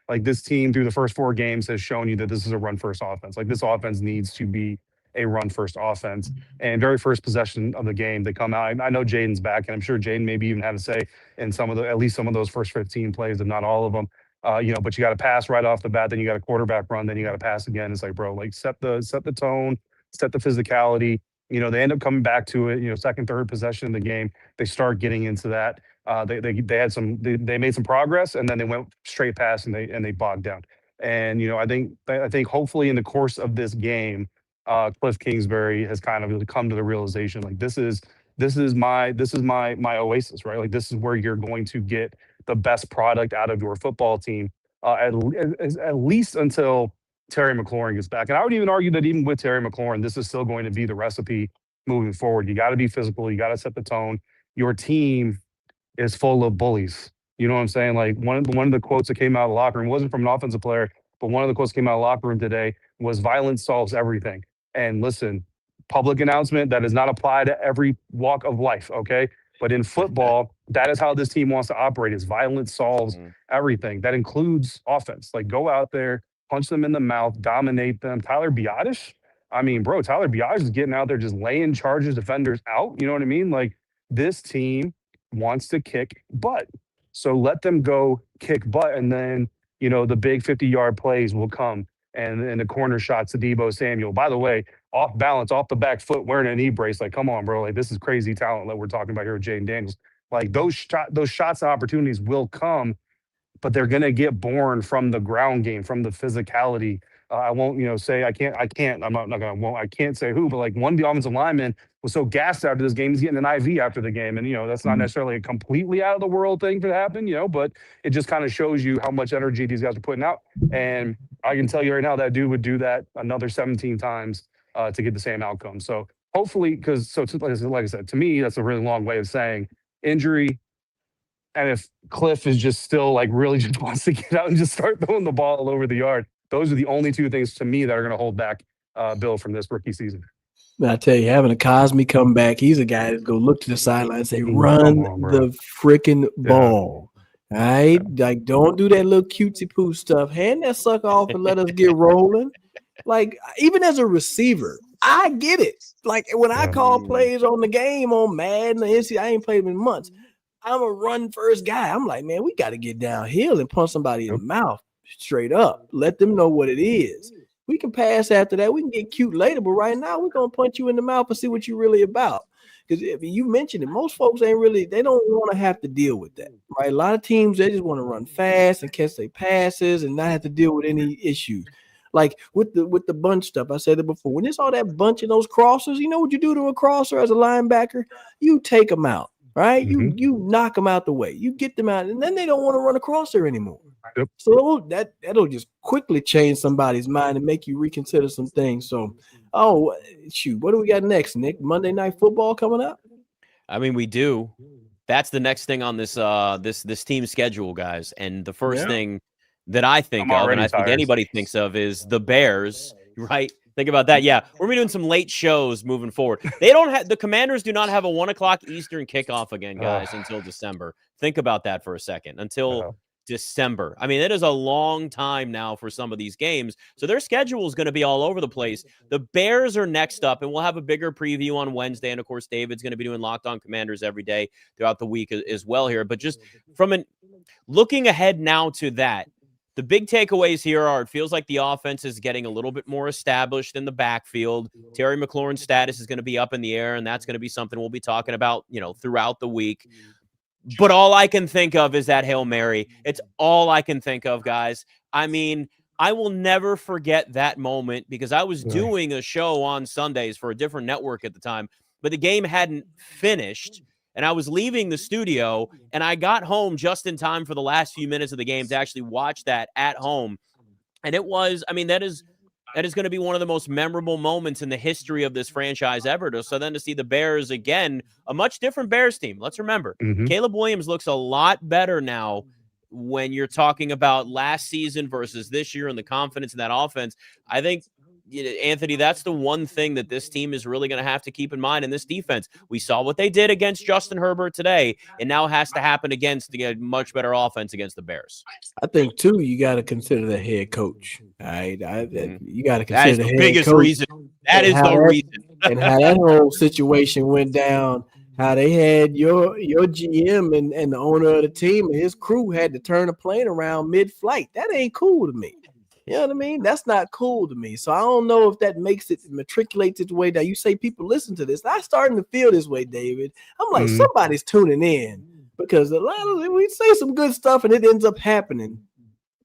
Like this team through the first 4 games has shown you that this is a run-first offense. Like this offense needs to be a run-first offense. And very first possession of the game, they come out. I know Jayden's back, and I'm sure Jayden maybe even had to say in at least some of those first 15 plays, if not all of them. But you got to pass right off the bat, then you got a quarterback run, then you got to pass again. It's like, bro, set the tone, set the physicality. They end up coming back to it. Second, third possession of the game, they start getting into that. They made some progress, and then they went straight past and they bogged down. And I think hopefully in the course of this game, Cliff Kingsbury has kind of come to the realization, like this is my oasis, right? Like this is where you're going to get the best product out of your football team, at least until Terry McLaurin gets back. And I would even argue that even with Terry McLaurin, this is still going to be the recipe moving forward. You got to be physical. You got to set the tone. Your team is full of bullies. You know what I'm saying? Like one of the quotes that came out of the locker room wasn't from an offensive player, but one of the quotes that came out of the locker room today was violence solves everything. And listen, public announcement, that does not apply to every walk of life, okay? But in football, that is how this team wants to operate, is violence solves everything. That includes offense. Like go out there, punch them in the mouth, dominate them. Tyler Biadasz, I mean, bro, Tyler Biadasz is getting out there just laying Chargers defenders out. You know what I mean? Like this team wants to kick butt. So let them go kick butt, and then, the big 50-yard plays will come, and the corner shots to Debo Samuel. By the way, off balance, off the back foot, wearing a knee brace. Like, come on, bro. Like, this is crazy talent that we're talking about here with Jayden Daniels. Like, those shots and opportunities will come, but they're going to get born from the ground game, from the physicality I won't, say I can't. I'm not gonna. Won't. I can't say who, but like one of the offensive linemen was so gassed after this game, he's getting an IV after the game, and that's not necessarily a completely out of the world thing for to happen, but it just kind of shows you how much energy these guys are putting out. And I can tell you right now, that dude would do that another 17 times to get the same outcome. So hopefully, because like I said, to me, that's a really long way of saying injury. And if Cliff is just still like really just wants to get out and just start throwing the ball all over the yard, those are the only two things to me that are going to hold back Bill from this rookie season. I tell you, having a Cosme come back, he's a guy that's going to look to the sideline and say, run the freaking ball. All right? Like, don't do that little cutesy poo stuff. Hand that sucker off and let us get rolling. Like, even as a receiver, I get it. Like, when I call plays on the game on Madden, I ain't played them in months. I'm a run first guy. I'm like, man, we got to get downhill and punch somebody in the mouth straight up. Let them know what it is. We can pass after that. We can get cute later, but right now we're going to punch you in the mouth and see what you're really about. Because if you mentioned it, most folks they don't want to have to deal with that, right? A lot of teams, they just want to run fast and catch their passes and not have to deal with any issues. Like with the bunch stuff, I said it before. When there's all that bunch of those crossers, you know what you do to a crosser as a linebacker? You take them out, right? You knock them out the way. You get them out, and then they don't want to run across there anymore. Yep. So that'll just quickly change somebody's mind and make you reconsider some things. So, shoot, what do we got next, Nick? Monday Night Football coming up? I mean, we do. That's the next thing on this this team schedule, guys. And the first thing that I think of, and I think anybody thinks of, is the Bears, right? Think about that. Yeah, we're doing some late shows moving forward. The Commanders do not have a 1:00 Eastern kickoff again, guys, until December. Think about that for a second. Until December. I mean, it is a long time now for some of these games. So their schedule is going to be all over the place. The Bears are next up, and we'll have a bigger preview on Wednesday. And of course, David's going to be doing Locked On Commanders every day throughout the week as well here. But just looking ahead now to that, the big takeaways here are it feels like the offense is getting a little bit more established in the backfield. Terry McLaurin's status is going to be up in the air, and that's going to be something we'll be talking about, throughout the week. But all I can think of is that Hail Mary. It's all I can think of, guys. I mean, I will never forget that moment because I was doing a show on Sundays for a different network at the time, but the game hadn't finished, and I was leaving the studio, and I got home just in time for the last few minutes of the game to actually watch that at home. And it was, that is going to be one of the most memorable moments in the history of this franchise ever. So then to see the Bears again, a much different Bears team. Let's remember, Caleb Williams looks a lot better now when you're talking about last season versus this year and the confidence in that offense. I think, Anthony, that's the one thing that this team is really going to have to keep in mind in this defense. We saw what they did against Justin Herbert today. It now has to happen against to get a much better offense against the Bears. I think, too, you got to consider the head coach. All right? You got to consider the biggest reason. That is the reason. And how that whole situation went down, how they had your GM and the owner of the team and his crew had to turn the plane around mid-flight. That ain't cool to me. You know what I mean? That's not cool to me. So I don't know if that matriculates it the way that you say people listen to this. I'm starting to feel this way, David. I'm like, somebody's tuning in because a lot of we say some good stuff and it ends up happening.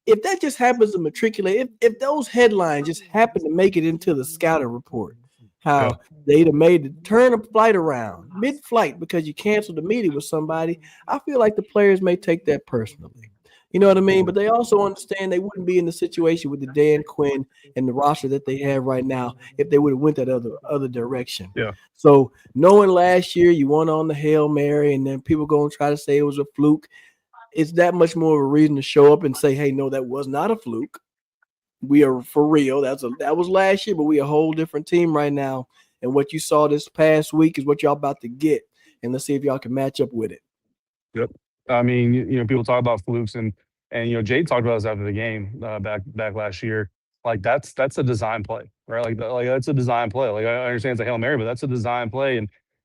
If that just happens to matriculate, if those headlines just happen to make it into the scouting report, how they'd have made to turn a flight around mid-flight because you canceled the meeting with somebody, I feel like the players may take that personally. You know what I mean? But they also understand they wouldn't be in the situation with the Dan Quinn and the roster that they have right now if they would have went that other direction. Yeah. So knowing last year you won on the Hail Mary and then people going to try to say it was a fluke, it's that much more of a reason to show up and say, hey, no, that was not a fluke. We are for real. That was last year, but we a whole different team right now. And what you saw this past week is what y'all about to get. And let's see if y'all can match up with it. Yep. I mean, people talk about flukes and Jay talked about this after the game back last year. Like that's a design play, right? Like that's a design play. Like I understand it's a Hail Mary, but that's a design play.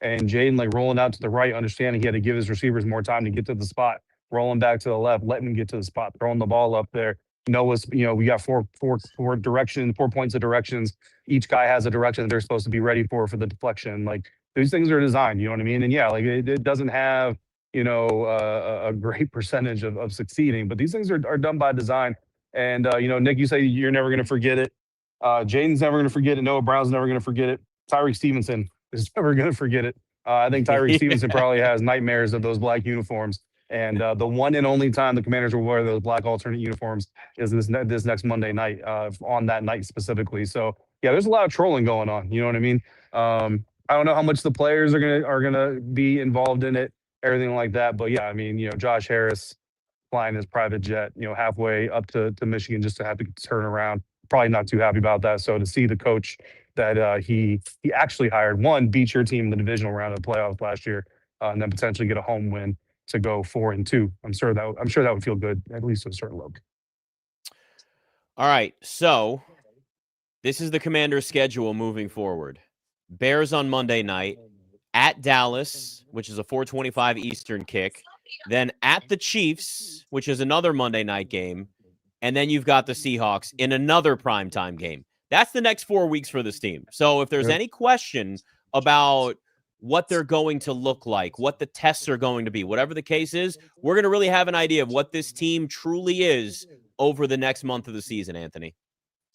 And Jayden like rolling out to the right, understanding he had to give his receivers more time to get to the spot, rolling back to the left, letting him get to the spot, throwing the ball up there. Noah's, we got four directions, 4 points of directions. Each guy has a direction that they're supposed to be ready for the deflection. Like these things are designed, you know what I mean? And yeah, like it doesn't have a great percentage of succeeding, but these things are done by design. And Nick, you say you're never going to forget it. Jaden's never going to forget it. Noah Brown's never going to forget it. Tyreek Stevenson is never going to forget it. I think Tyreek Stevenson probably has nightmares of those black uniforms. And the one and only time the Commanders will wear those black alternate uniforms is this next Monday night, on that night specifically. So yeah, there's a lot of trolling going on. You know what I mean? I don't know how much the players are gonna be involved in it, everything like that. But yeah, I mean, Josh Harris flying his private jet, halfway up to Michigan just to have to turn around. Probably not too happy about that. So to see the coach that he actually hired, one, beat your team in the divisional round of the playoffs last year, and then potentially get a home win to go 4-2. I'm sure that would feel good, at least to a certain level. All right, so this is the Commanders' schedule moving forward. Bears on Monday night, at Dallas, which is a 4:25 Eastern kick, then at the Chiefs, which is another Monday night game, and then you've got the Seahawks in another primetime game. That's the next 4 weeks for this team. So if there's any question about what they're going to look like, what the tests are going to be, whatever the case is, we're going to really have an idea of what this team truly is over the next month of the season, Anthony.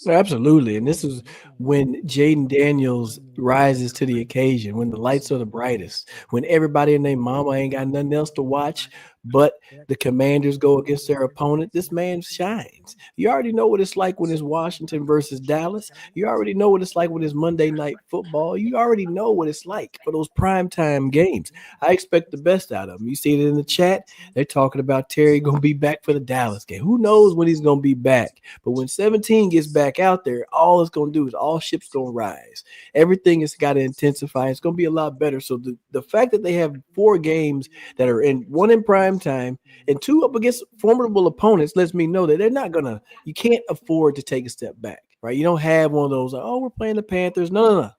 Absolutely. And this is when Jayden Daniels rises to the occasion, when the lights are the brightest, when everybody and their mama ain't got nothing else to watch, but the Commanders go against their opponent. This man shines. You already know what it's like when it's Washington versus Dallas. You already know what it's like when it's Monday Night Football. You already know what it's like for those primetime games. I expect the best out of them. You see it in the chat. They're talking about Terry going to be back for the Dallas game. Who knows when he's going to be back? But when 17 gets back out there, all it's going to do is all ships going to rise. Everything has got to intensify. It's going to be a lot better. So the fact that they have 4 games that are one in prime time and 2 up against formidable opponents lets me know that they're not gonna. You can't afford to take a step back, right? You don't have one of those. Oh, we're playing the Panthers. No.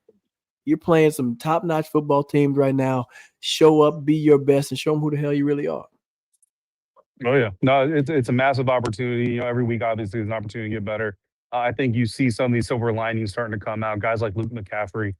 You're playing some top-notch football teams right now. Show up, be your best, and show them who the hell you really are. Oh yeah, no, it's a massive opportunity. Every week obviously is an opportunity to get better. I think you see some of these silver linings starting to come out. Guys like Luke McCaffrey,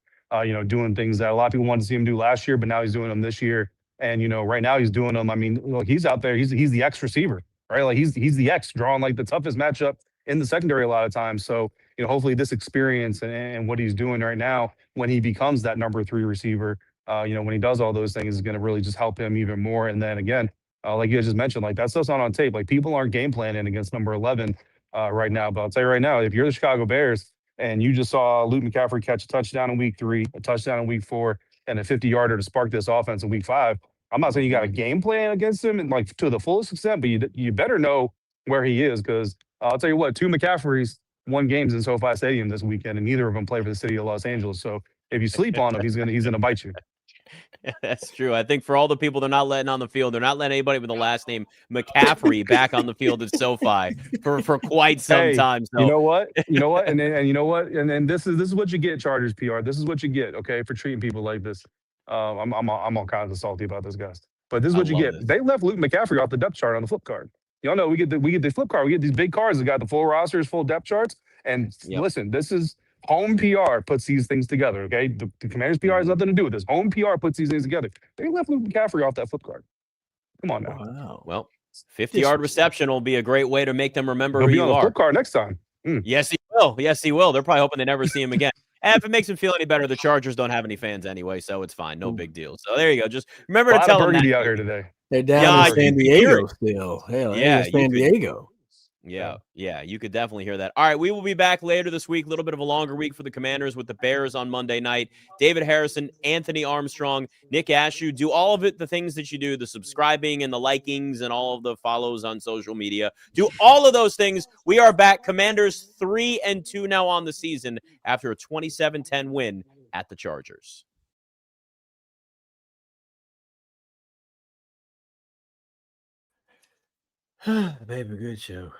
doing things that a lot of people wanted to see him do last year, but now he's doing them this year. And right now he's doing them. I mean, look, he's out there. He's the X receiver, right? Like he's the X drawing like the toughest matchup in the secondary a lot of times. So hopefully this experience and what he's doing right now, when he becomes that number 3 receiver, when he does all those things, is going to really just help him even more. And then again, like you just mentioned, like that stuff's not on tape. Like people aren't game planning against number 11 right now. But I'll tell you right now, if you're the Chicago Bears and you just saw Luke McCaffrey catch a touchdown in week 3, a touchdown in week 4, and a 50-yarder to spark this offense in week 5, I'm not saying you got a game plan against him and like to the fullest extent, but you better know where he is, because I'll tell you what, 2 McCaffreys won games in SoFi Stadium this weekend, and neither of them play for the city of Los Angeles. So if you sleep on him, he's gonna bite you. That's true. I think for all the people they're not letting on the field, they're not letting anybody with the last name McCaffrey back on the field at SoFi for quite some time. So. You know what? And you know what? And then this is what you get, Chargers PR. This is what you get, okay, for treating people like this. I'm all kinds of salty about this, guys. But this is what you get. They left Luke McCaffrey off the depth chart on the flip card. Y'all know we get the flip card. We get these big cards that got the full rosters, full depth charts. And listen, this is home PR puts these things together. Okay, the Commanders PR has nothing to do with this. Home PR puts these things together. They left Luke McCaffrey off that flip card. Come on now. Wow. Well, 50-yard reception will be a great way to make them remember He'll who be you on the are. flip card next time. Yes, he will. Yes, he will. They're probably hoping they never see him again. And if it makes him feel any better, the Chargers don't have any fans anyway, so it's fine. No big deal. So there you go. Just remember to tell them that. out here today. They're down in San Diego still. Hell, yeah, San Diego. Yeah, you could definitely hear that. All right, we will be back later this week. A little bit of a longer week for the Commanders with the Bears on Monday night. David Harrison, Anthony Armstrong, Nick Ashooh. Do all of it, the things that you do, the subscribing and the likings and all of the follows on social media. Do all of those things. We are back. Commanders 3-2 now on the season after a 27-10 win at the Chargers. Baby, good show.